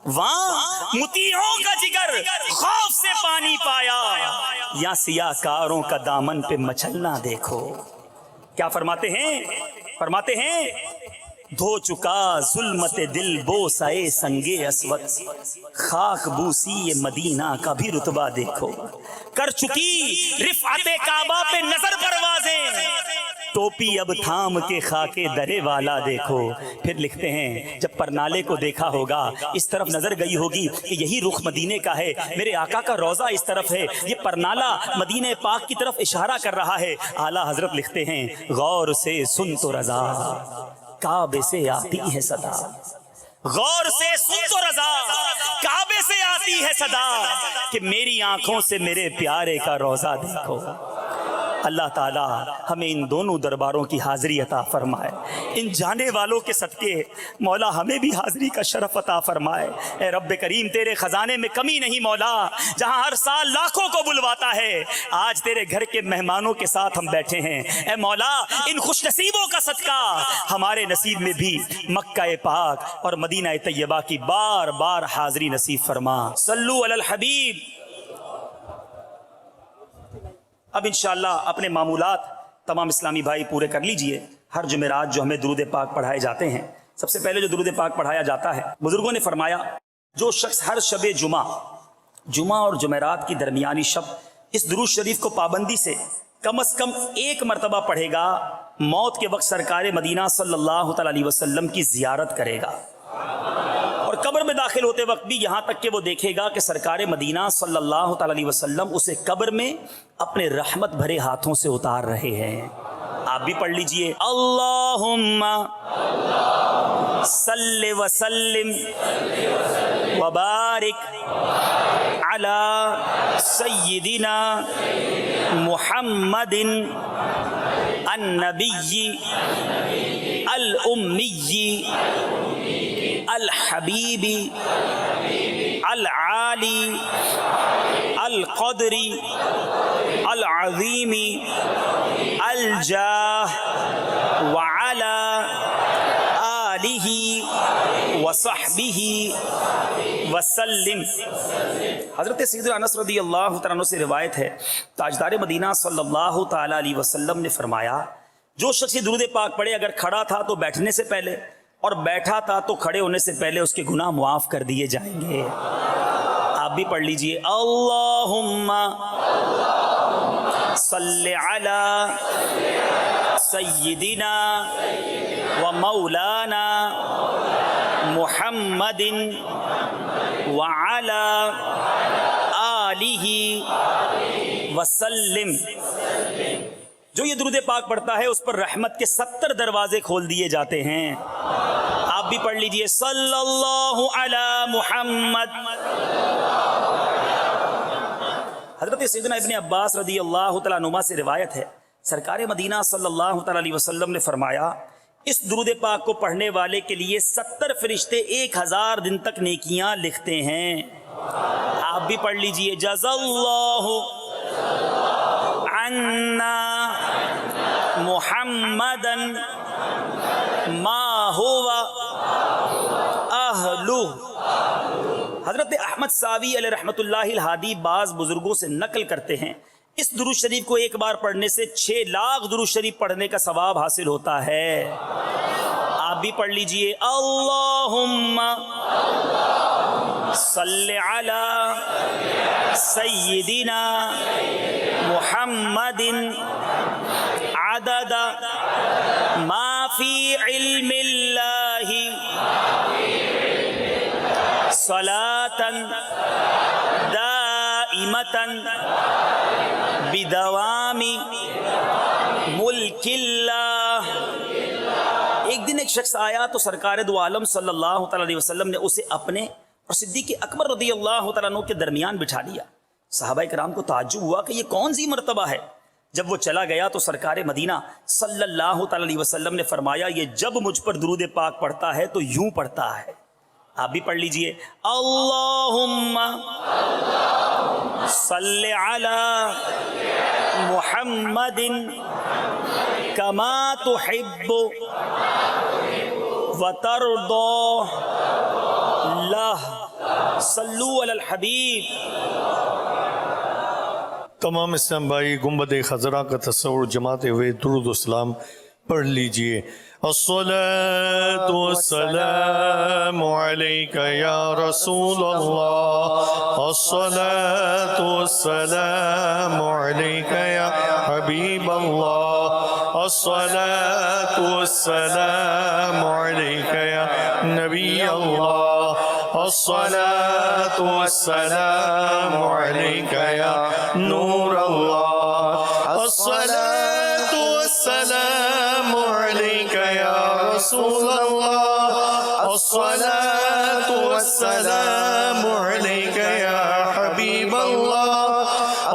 وہاں مطیعوں کا جگر خوف سے پانی پایا، یا سیاہ کاروں کا دامن پہ مچلنا دیکھو۔ کیا فرماتے ہیں؟ فرماتے ہیں دھو چکا ظلمت دل بوسائے سنگے اسود، خاک بوسی یہ مدینہ کا بھی رتبہ دیکھو، کر چکی رفعت کعبہ پہ نظر پروازیں، ٹوپی اب تھام کے خاکے درے والا دیکھو۔ پھر لکھتے ہیں جب پرنالے کو دیکھا ہوگا، اس طرف نظر گئی ہوگی کہ یہی رخ مدینے کا ہے، میرے آقا کا روضہ اس طرف ہے، یہ پرنالہ مدینہ پاک کی طرف اشارہ کر رہا ہے۔ اعلیٰ حضرت لکھتے ہیں غور سے سن تو رضا کعبے سے آتی ہے صدا، غور سے سن تو رضا کعبے سے آتی ہے صدا، کہ میری آنکھوں سے میرے پیارے کا روضہ دیکھو۔ اللہ تعالیٰ ہمیں ان دونوں درباروں کی حاضری عطا فرمائے، ان جانے والوں کے صدقے مولا ہمیں بھی حاضری کا شرف عطا فرمائے۔ اے رب کریم تیرے خزانے میں کمی نہیں مولا، جہاں ہر سال لاکھوں کو بلواتا ہے، آج تیرے گھر کے مہمانوں کے ساتھ ہم بیٹھے ہیں، اے مولا ان خوش نصیبوں کا صدقہ ہمارے نصیب میں بھی مکہ پاک اور مدینہ طیبہ کی بار بار حاضری نصیب فرما۔ صلو علی الحبیب۔ اب انشاءاللہ اپنے معمولات تمام اسلامی بھائی پورے کر لیجئے۔ ہر جمعرات جو ہمیں درود پاک پڑھائے جاتے ہیں، سب سے پہلے جو درود پاک پڑھایا جاتا ہے، بزرگوں نے فرمایا جو شخص ہر شب جمعہ اور جمعرات کی درمیانی شب اس درود شریف کو پابندی سے کم از کم ایک مرتبہ پڑھے گا، موت کے وقت سرکار مدینہ صلی اللہ تعالی علیہ وسلم کی زیارت کرے گا، اور قبر میں داخل ہوتے وقت بھی یہاں تک کہ وہ دیکھے گا کہ سرکار مدینہ صلی اللہ تعالی علیہ وسلم اسے قبر میں اپنے رحمت بھرے ہاتھوں سے اتار رہے ہیں۔ آپ بھی پڑھ لیجئے اللہم صلی وسلم وبارک علی سیدنا محمد النبی الامی الحبیبی العالی القدری العظیمی الجاہ وعلا آلہ وصحبہ وسلم۔ حضرت سیدنا انس رضی اللہ تعالیٰ عنہ سے روایت ہے، تاجدار مدینہ صلی اللہ تعالیٰ علیہ وسلم نے فرمایا جو شخص درود پاک پڑھے، اگر کھڑا تھا تو بیٹھنے سے پہلے اور بیٹھا تھا تو کھڑے ہونے سے پہلے اس کے گناہ معاف کر دیے جائیں گے۔ آپ بھی پڑھ لیجئے اللہم صلی علی سیدنا و مولانا محمد وعلی آلہ وسلم. جو یہ درود پاک پڑھتا ہے اس پر رحمت کے 70 دروازے کھول دیے جاتے ہیں. آپ بھی پڑھ لیجئے صلی اللہ علی محمد. حضرت سیدنا ابن عباس رضی اللہ تعالیٰ عنہما سے روایت ہے، سرکار مدینہ صلی اللہ تعالیٰ علیہ وسلم نے فرمایا اس درود پاک کو پڑھنے والے کے لیے 70 فرشتے 1000 دن تک نیکیاں لکھتے ہیں. آپ بھی پڑھ لیجئے جزا اللہ عنا محمدا ما هو اہلہ. حضرت احمد ساوی علیہ رحمۃ اللہ الہادی بعض بزرگوں سے نقل کرتے ہیں اس درود شریف کو ایک بار پڑھنے سے 6 لاکھ درود شریف پڑھنے کا ثواب حاصل ہوتا ہے. آپ بھی پڑھ لیجئے اللہم صلی علی سیدنا محمد عدد ما فی علم اللہ صلاة دائمة بدوام ملک اللہ. ایک دن ایک شخص آیا تو سرکار دو عالم صلی اللہ تعالی علیہ وسلم نے اسے اپنے اور صدیق اکبر رضی اللہ تعالیٰ عنہ کے درمیان بٹھا لیا. صحابہ کرام کو تعجب ہوا کہ یہ کون سی مرتبہ ہے. جب وہ چلا گیا تو سرکار مدینہ صلی اللہ تعالی علیہ وسلم نے فرمایا یہ جب مجھ پر درود پاک پڑھتا ہے تو یوں پڑھتا ہے. آپ بھی پڑھ لیجئے اللہم صلی علی محمد کما تحب وترضى لہ صلو علی الحبیب. تمام اسلام بھائی گنبد خضرا کا تصور جماتے ہوئے درود و سلام پڑھ لیجئے. الصلاة والسلام عليك يا رسول الله، الصلاة والسلام عليك يا حبيب الله، الصلاة والسلام عليك يا نبي الله، الصلاة والسلام عليك يا نور الله، الصلاة والسلام عليك يا رسول الله، الصلاة والسلام عليك يا حبيب الله،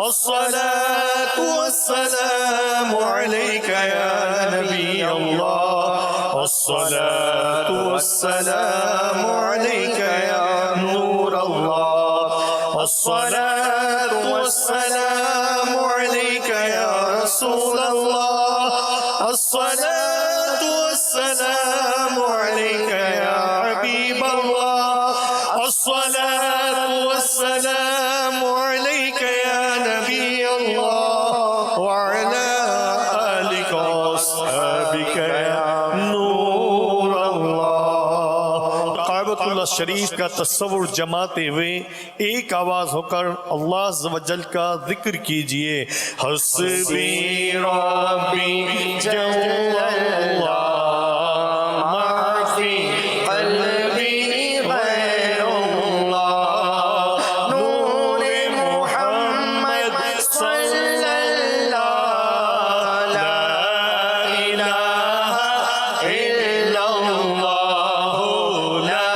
الصلاة والسلام عليك يا نبي الله، الصلاة والسلام عليك يا نور الله، الصلاة والسلام عليك يا رسول الله، الصلاة والسلام عليك يا حبيب الله، الصلاة والسلام عليك يا نبي الله، وعلى آلك وأصحابك يا نور الله. کعبۃ اللہ شریف کا تصور جماتے ہوئے ایک آواز ہو کر اللہ عز و جل کا ذکر کیجئے. حسبی ربی جل اللہ ما فی قلبی غیر اللہ، نور محمد صلی اللہ، لا الہ الا اللہ، لا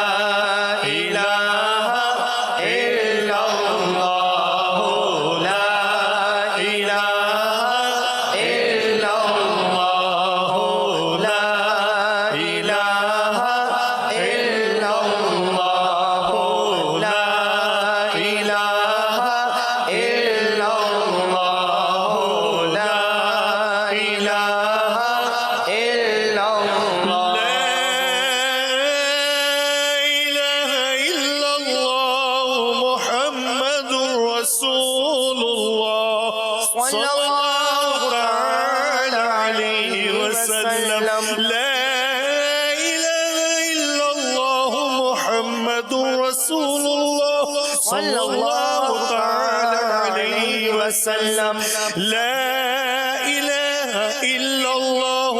الہ الا اللہ، لا الہ الا اللہ، لا الہ الا اللہ، لا الہ الا اللہ، لا الہ الا اللہ. محمد رسول اللہ صلی اللہ تعالی علیہ وسلم. لا الہ الا اللہ محمد رسول اللہ صلی اللہ تعالی علیہ وسلم. لا الہ الا اللہ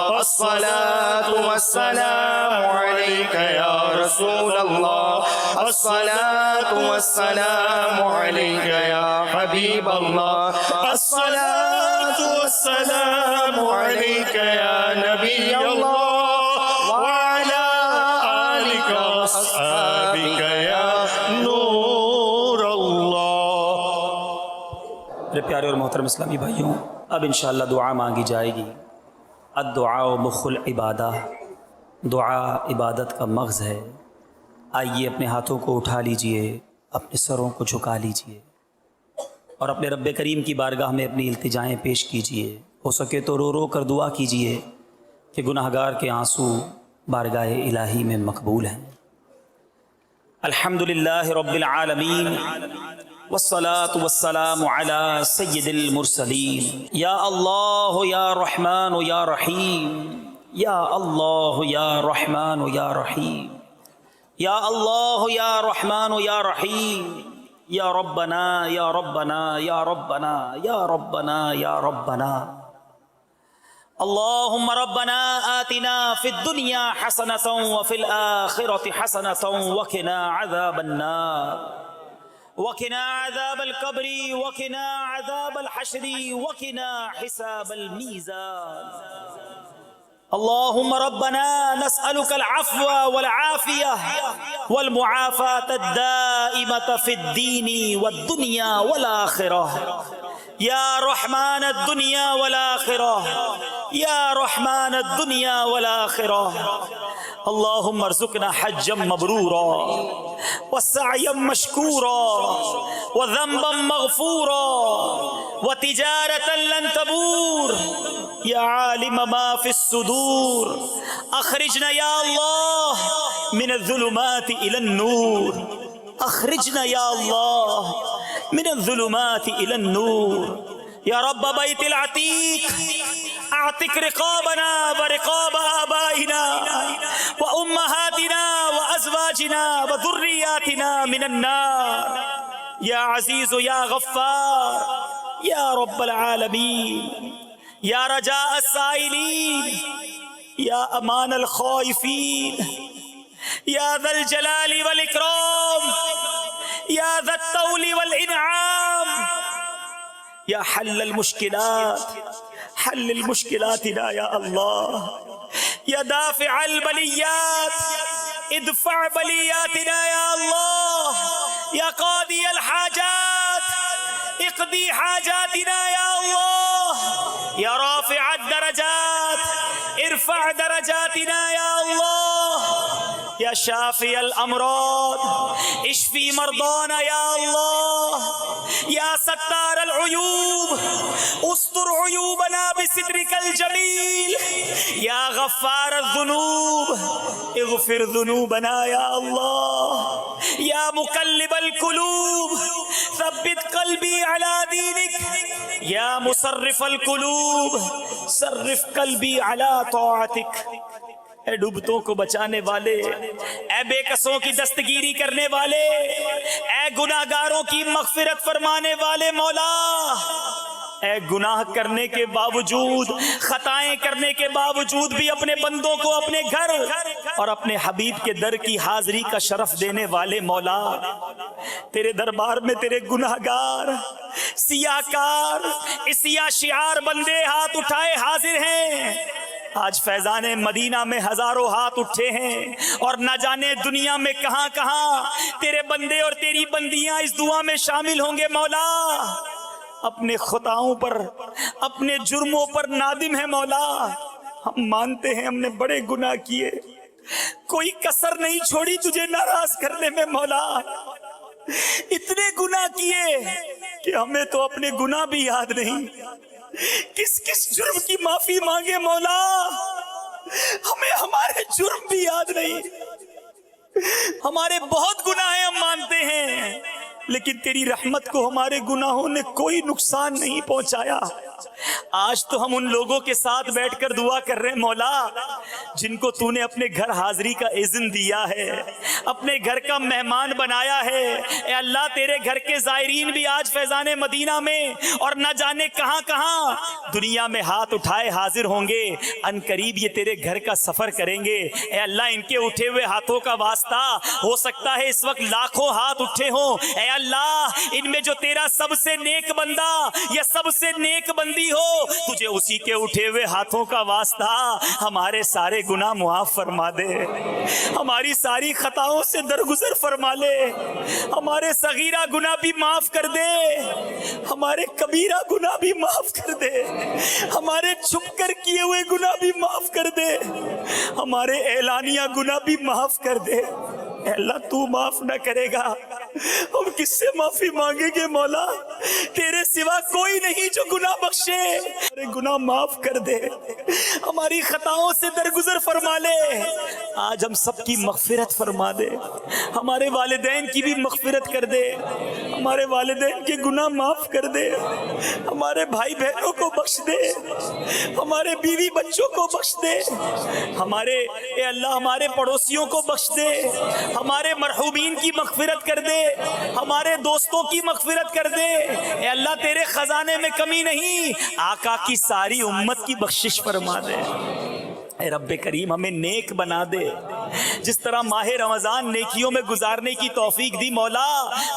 الصلاة والسلام عليك يا رسول الله الصلاة والسلام عليك يا حبيب الله الصلاة والسلام عليك يا نبي الله وعلى آلك وأصحابك يا نور الله. میرے پیارے اور محترم اسلامی بھائیوں، اب انشاءاللہ دعا مانگی جائے گی. الدعاء مخ العبادہ، دعا عبادت کا مغز ہے. آئیے اپنے ہاتھوں کو اٹھا لیجئے، اپنے سروں کو جھکا لیجئے اور اپنے رب کریم کی بارگاہ میں اپنی التجائیں پیش کیجئے. ہو سکے تو رو رو کر دعا کیجئے کہ گناہگار کے آنسو بارگاہ الہی میں مقبول ہیں. الحمدللہ رب العالمین والصلاة والسلام على سید المرسلین. یا اللہ یا رحمان یا رحیم، یا اللہ یا رحمان یا رحیم، یا اللہ یا رحمان یا رحیم، یا ربنا یا ربنا یا ربنا یا ربنا یا ربنا. اللهم ربنا آتنا في الدنيا حسنة وفي الآخرة حسنة وقنا عذاب النار وقنا عذاب القبر وقنا عذاب الحشر وقنا حساب الميزان. اللهم ربنا نسألك العفو والعافية والمعافاة الدائمة في الدين والدنيا والآخرة. یا رحمان الدنیا والآخرہ، یا رحمان الدنیا والآخرہ. اللہم ارزقنا حجا مبرورا وسعیا مشکورا وذنبا مغفورا وتجارة لن تبور. یا عالم ما فی الصدور اخرجنا یا اللہ من الظلمات الى النور. اخرجنا یا اللہ من الظلمات الى النور. یا رب بیت العتیق اعتق رقابنا ورقاب آبائنا وامہاتنا وازواجنا وذریاتنا من النار. یا عزیز یا غفار یا رب العالمین. یا رجاء السائلین، یا امان الخائفین، یا ذا الجلال والاکرام، یا ذا الطول والانعام. یا حل المشکلات، حل المشکلاتنا یا اللہ. یا دافع البلیات، ادفع بلیاتنا یا اللہ. یا قاضی الحاجات، اقضی حاجاتنا یا اللہ. یا رافع الدرجات، ارفع درجاتنا یا اللہ. یا شافی الامراض، اشفی مرضانا یا اللہ. یا ستار العیوب، استر عیوبنا بسترک الجمیل. یا غفار الذنوب، اغفر ذنوبنا یا اللہ. یا مقلب القلوب، ثبت قلبی علی دینک. یا مصرف القلوب، صرف قلبی علی طاعتک. اے ڈوبتوں کو بچانے والے، اے بے کسوں کی دستگیری کرنے والے، اے گناہگاروں کی مغفرت فرمانے والے مولا. اے گناہ کرنے کے باوجود، خطائیں کرنے کے باوجود بھی اپنے بندوں کو اپنے گھر اور اپنے حبیب کے در کی حاضری کا شرف دینے والے مولا. تیرے دربار میں تیرے گناہگار، سیاہکار، سیاہ شعار بندے ہاتھ اٹھائے حاضر ہیں. آج فیضان مدینہ میں ہزاروں ہاتھ اٹھے ہیں اور نہ جانے دنیا میں کہاں کہاں تیرے بندے اور تیری بندیاں اس دعا میں شامل ہوں گے مولا. اپنے خطاؤں پر، اپنے جرموں پر نادم ہے مولا. ہم مانتے ہیں ہم نے بڑے گناہ کیے، کوئی کسر نہیں چھوڑی تجھے ناراض کرنے میں مولا. اتنے گناہ کیے کہ ہمیں تو اپنے گناہ بھی یاد نہیں. کس کس جرم کی معافی مانگے مولا، ہمیں ہمارے جرم بھی یاد نہیں. ہمارے بہت گناہ ہیں ہم مانتے ہیں، لیکن تیری رحمت کو ہمارے گناہوں نے کوئی نقصان نہیں پہنچایا. آج تو ہم ان لوگوں کے ساتھ بیٹھ کر دعا کر رہے ہیں مولا جن کو تو نے اپنے گھر حاضری کا اذن دیا ہے، اپنے گھر کا مہمان بنایا ہے۔ اے اللہ تیرے گھر کے زائرین بھی آج فیضان مدینہ میں اور نہ جانے کہاں کہاں دنیا میں ہاتھ اٹھائے حاضر ہوں گے، ان قریب یہ تیرے گھر کا سفر کریں گے۔ اے اللہ ان کے اٹھے ہوئے ہاتھوں کا واسطہ ہو سکتا ہے اس وقت لاکھوں ہاتھ اٹھے ہوں، اے اللہ ان میں جو تیرا سب سے نیک بندہ یا سب سے نیک بندی ہو، تجھے اسی کے اٹھے ہوئے ہاتھوں کا واسطہ ہمارے سارے گناہ معاف فرما دے، ہماری ساری خطاؤں سے درگزر فرما لے، ہمارے صغیرہ گناہ بھی معاف کر دے، ہمارے کبیرہ گناہ بھی معاف کر دے، ہمارے چھپ کر کیے ہوئے گناہ بھی معاف کر دے، ہمارے اعلانیہ گناہ بھی معاف کر دے۔ اے اللہ تو معاف نہ کرے گا ہم کس سے معافی مانگیں گے مولا؟ تیرے سوا کوئی نہیں جو گناہ بخشے، ہمارے گناہ معاف کر دے، ہماری خطاؤں سے درگزر فرما لے۔ آج ہم سب کی مغفرت فرما دے، ہمارے والدین کی بھی مغفرت کر دے، ہمارے والدین کے گناہ معاف کر دے، ہمارے بھائی بہنوں کو بخش دے، ہمارے بیوی بچوں کو بخش دے، اے اللہ ہمارے پڑوسیوں کو بخش دے، ہمارے مرحومین کی مغفرت کر دے، ہمارے دوستوں کی مغفرت کر دے۔ اے اللہ تیرے خزانے میں کمی نہیں، آقا کی ساری امت کی بخشش فرما دے۔ اے رب کریم ہمیں نیک بنا دے، جس طرح ماہ رمضان نیکیوں میں گزارنے کی توفیق دی مولا،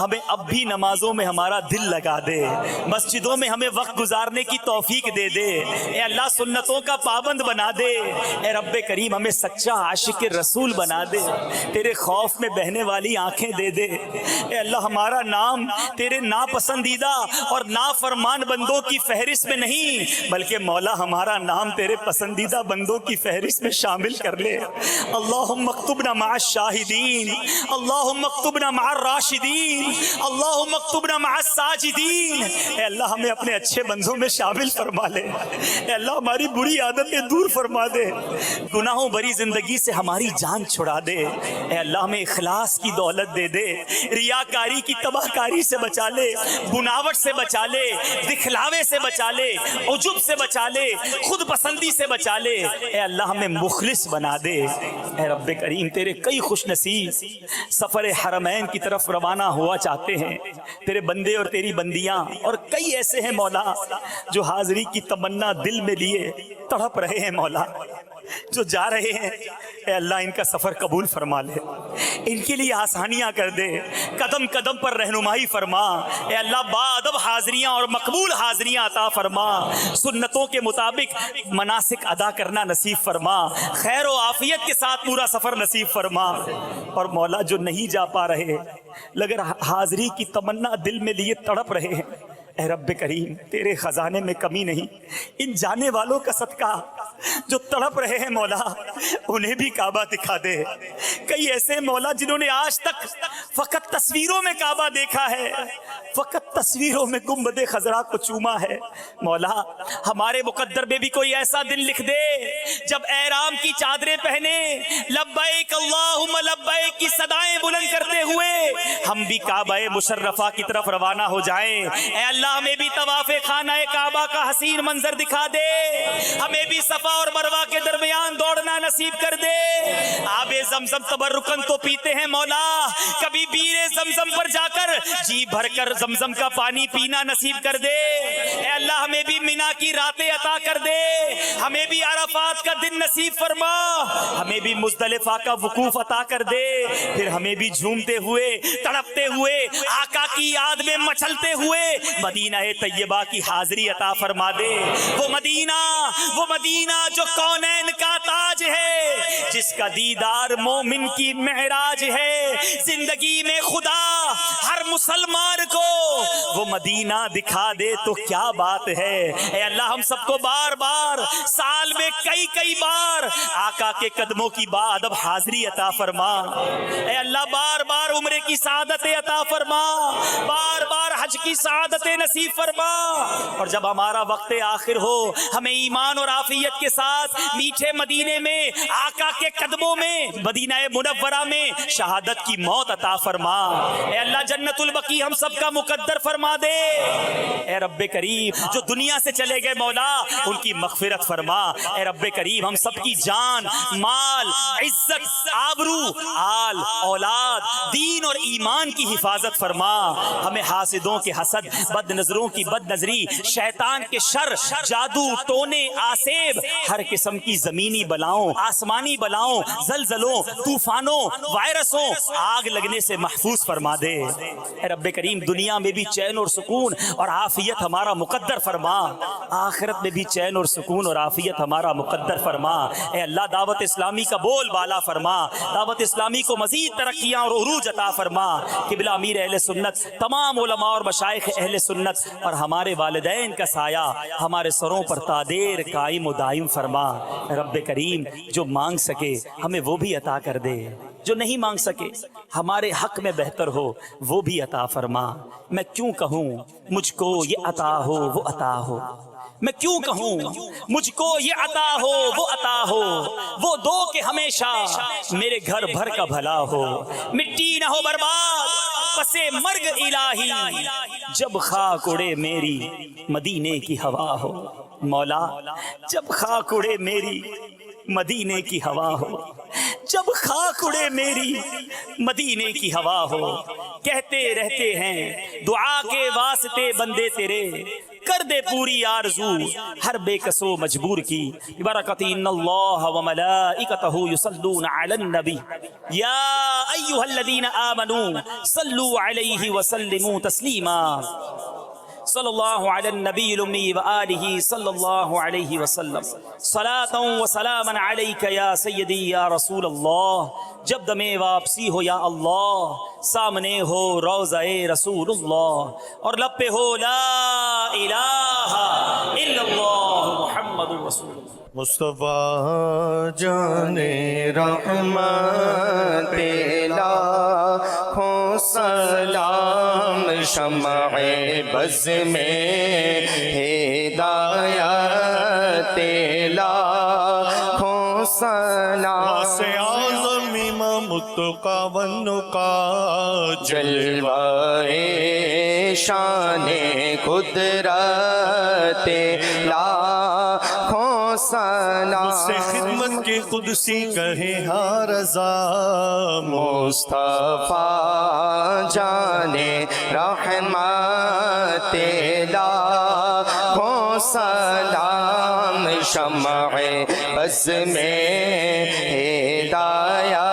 ہمیں اب بھی نمازوں میں ہمارا دل لگا دے، مسجدوں میں ہمیں وقت گزارنے کی توفیق دے دے۔ اے اللہ سنتوں کا پابند بنا دے، اے رب کریم ہمیں سچا عاشق رسول بنا دے، تیرے خوف میں بہنے والی آنکھیں دے دے۔ اے اللہ ہمارا نام تیرے ناپسندیدہ اور نافرمان بندوں کی فہرست میں نہیں، بلکہ مولا ہمارا نام تیرے پسندیدہ بندوں کی فہرست میں شامل کر لے۔ اللہم اکتبنا مع الشاہدین، اللہم اکتبنا مع الراشدین، اللہم اکتبنا مع الساجدین۔ اے اللہ ہمیں اپنے اچھے بندوں میں شامل فرما لے، اے اللہ ہماری بری عادتیں دور فرما دے، گناہوں بری زندگی سے ہماری جان چھڑا دے۔ اے اللہ ہمیں اخلاص کی دولت دے دے، ریاکاری کی تباہ کاری سے بچا لے، بناوٹ سے بچا لے، دکھلاوے سے بچا لے، عجب سے بچا لے، خود پسندی سے بچا لے۔ اے اللہ ہمیں مخلص بنا دے۔ اے رب کریم تیرے کئی خوش نصیب سفر حرمین کی طرف روانہ ہوا چاہتے ہیں، تیرے بندے اور تیری بندیاں، اور کئی ایسے ہیں مولا جو حاضری کی تمنا دل میں لیے تڑپ رہے ہیں مولا، جو جا رہے ہیں۔ اے اللہ ان کا سفر قبول فرما لے، ان کے لیے آسانیاں کر دے، قدم قدم پر رہنمائی فرما۔ اے اللہ باادب حاضریاں اور مقبول حاضریاں عطا فرما، سنتوں کے مطابق مناسک ادا کرنا نصیب فرما، خیر و عافیت کے ساتھ پورا سفر نصیب فرما۔ اور مولا جو نہیں جا پا رہے، لگر حاضری کی تمنا دل میں لیے تڑپ رہے ہیں، اے رب کریم تیرے خزانے میں کمی نہیں، ان جانے والوں کا صدقہ جو تڑپ رہے ہیں مولا انہیں بھی کعبہ دکھا دے۔ کئی ایسے مولا جنہوں نے آج تک فقط تصویروں میں کعبہ دیکھا ہے، فقط تصویروں میں گنبد خضرا کو چوما ہے، مولا ہمارے مقدر میں بھی کوئی ایسا دن لکھ دے جب احرام کی چادریں پہنے لبیک اللہم لبیک کی صدائیں بلند کرتے ہوئے ہم بھی کعبہ مشرفہ کی طرف روانہ ہو جائیں۔ اے اللہ ہمیں بھی طواف خانہ کعبہ کا حسین منظر دکھا دے، ہمیں بھی صفا اور مروہ کے درمیان دوڑنا نصیب کر دے۔ آب زمزم تبرکن تو پیتے ہیں مولا، کبھی بیر زمزم پر جا کر جی بھر کر زمزم کا پانی پینا نصیب کر دے۔ اے اللہ ہمیں بھی مینا کی راتیں عطا کر دے، ہمیں بھی عرفات کا دن نصیب فرما، ہمیں بھی مزدلفہ کا وقوف عطا کر دے، پھر ہمیں بھی جھومتے ہوئے تڑپتے ہوئے آقا کی یاد میں مچلتے ہوئے مدینہ طیبہ کی حاضری عطا فرما دے۔ وہ مدینہ جو کونین کا تاج ہے، جس کا دیدار مومن کی معراج ہے، زندگی میں خدا ہر مسلمان کو وہ مدینہ دکھا دے تو کیا بات ہے۔ اے اللہ ہم سب کو بار بار سال میں کئی بار آقا کے قدموں کی باادب حاضری عطا فرما۔ اے اللہ بار بار عمرے کی سعادت عطا فرما، بار بار حج کی سعادت نصیب فرما، اور جب ہمارا وقت آخر ہو ہمیں ایمان اور عافیت کے ساتھ میٹھے مدینے میں آقا کے قدموں میں مدینہ منورہ میں شہادت شہادت کی موت عطا فرما۔ اے اللہ جنت البقیع ہم سب کا مقدر فرما دے۔ اے رب کریم جو دنیا سے چلے گئے مولا ان کی مغفرت فرما۔ اے رب کریم ہم سب کی جان، مال، عزت، آبرو، آل، اولاد، دین اور ایمان کی حفاظت فرما۔ ہمیں حاسدوں کے حسد، بد نظروں کی بد نظری، شیطان کے شر، جادو، ٹونے، آسیب، ہر قسم کی زمینی بلاؤں، آسمانی بلاؤں، زلزلوں، طوفانوں، وائرسوں، آگ لگنے سے محفوظ فرما دے۔ اے رب کریم دنیا میں بھی چین اور سکون اور عافیت ہمارا مقدر فرما، آخرت میں بھی چین اور سکون اور عافیت ہمارا مقدر فرما۔ اے اللہ دعوت اسلامی کا بول بالا فرما، دعوت اسلامی کو مزید ترقیاں اور عروج عطا فرما۔ قبلہ امیر اہل سنت، تمام علماء اور مشائخ اہل سنت اور ہمارے والدین کا سایہ ہمارے سروں پر تادیر قائم و دائم فرما۔ رب کریم جو مانگ سکے ہمیں وہ بھی عطا کر دے، جو نہیں مانگ سکے ہمارے حق میں بہتر ہو وہ بھی عطا فرما۔ میں کیوں کہوں مجھ کو یہ عطا ہو وہ عطا ہو، میں کیوں کہوں مجھ کو یہ عطا ہو وہ عطا ہو، وہ دو کہ ہمیشہ میرے گھر بھر کا بھلا ہو، مٹی نہ ہو برباد پسے مرگ الہی، جب خاک اڑے میری مدینے کی ہوا ہو۔ مولا جب خاک اڑے میری مدینے کی ہوا ہو، جب خاک اڑے میری مدینے کی ہوا ہو، کہتے رہتے ہیں دعا کے واسطے بندے تیرے، کر دے پوری آرزو ہر بے کسو مجبور کی۔ برکت ان اللہ و ملائکتہ یصلون علی النبی یا ایھا الذین آمنوا صلوا علیہ وسلموا تسلیما۔ صلی اللہ علی النبی الامی وآلہ صلی اللہ علیہ وسلم، صلاۃ و سلاما علیک یا سیدی یا رسول اللہ۔ جب دم واپسی ہو یا اللہ، سامنے ہو روضہ رسول اللہ، اور لب پہ ہو لا الہ الا اللہ محمد رسول اللہ۔ مصطفیٰ جان رحمت لاکھوں سلام، شمع بز میں ہدایت لاکھوں سلام، سے اعظم امام التقیٰ والنقیٰ، جلوہ شان قدرت لاکھوں سلام، سے خدمت کی قدسی کہے ہاں رضا، مصطفیٰ جان رحمت لاکھوں سلام، شمع بز میں ہدایت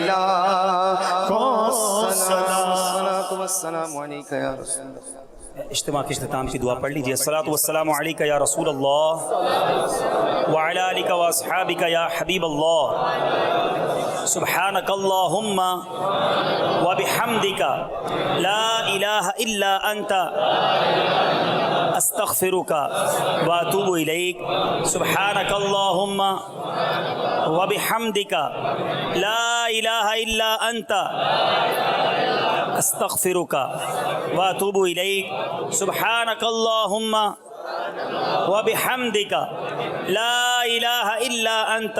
لاکھوں سلام، السلام علیکم یا رسول اللہ۔ اجتماع کے اختتام کی دعا پڑھ لیجیے۔ الصلاۃ والسلام علیک یا رسول اللہ وعلی آلک واصحابک یا حبیب اللہ، سبحانک اللہم وبحمدک لا الہ الا انت استغفرک واتوب الیک، سبحانک اللہم وبحمدک لا الہ الا انت استغفرک واتوب الیک، سبحانک اللہم وبحمدک لا الہ الا انت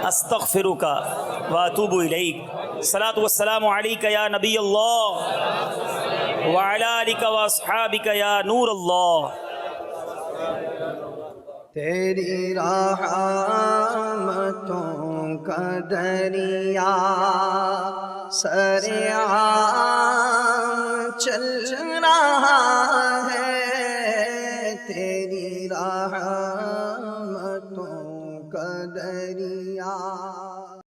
استغفرک واتوب الیک۔ صلاۃ والسلام علیک یا نبی اللہ وعلی آلک واصحابک یا نور اللہ۔ تیری رحمتوں کا دریا سریعاں چل رہا ہے، تیری رحمتوں کا دریا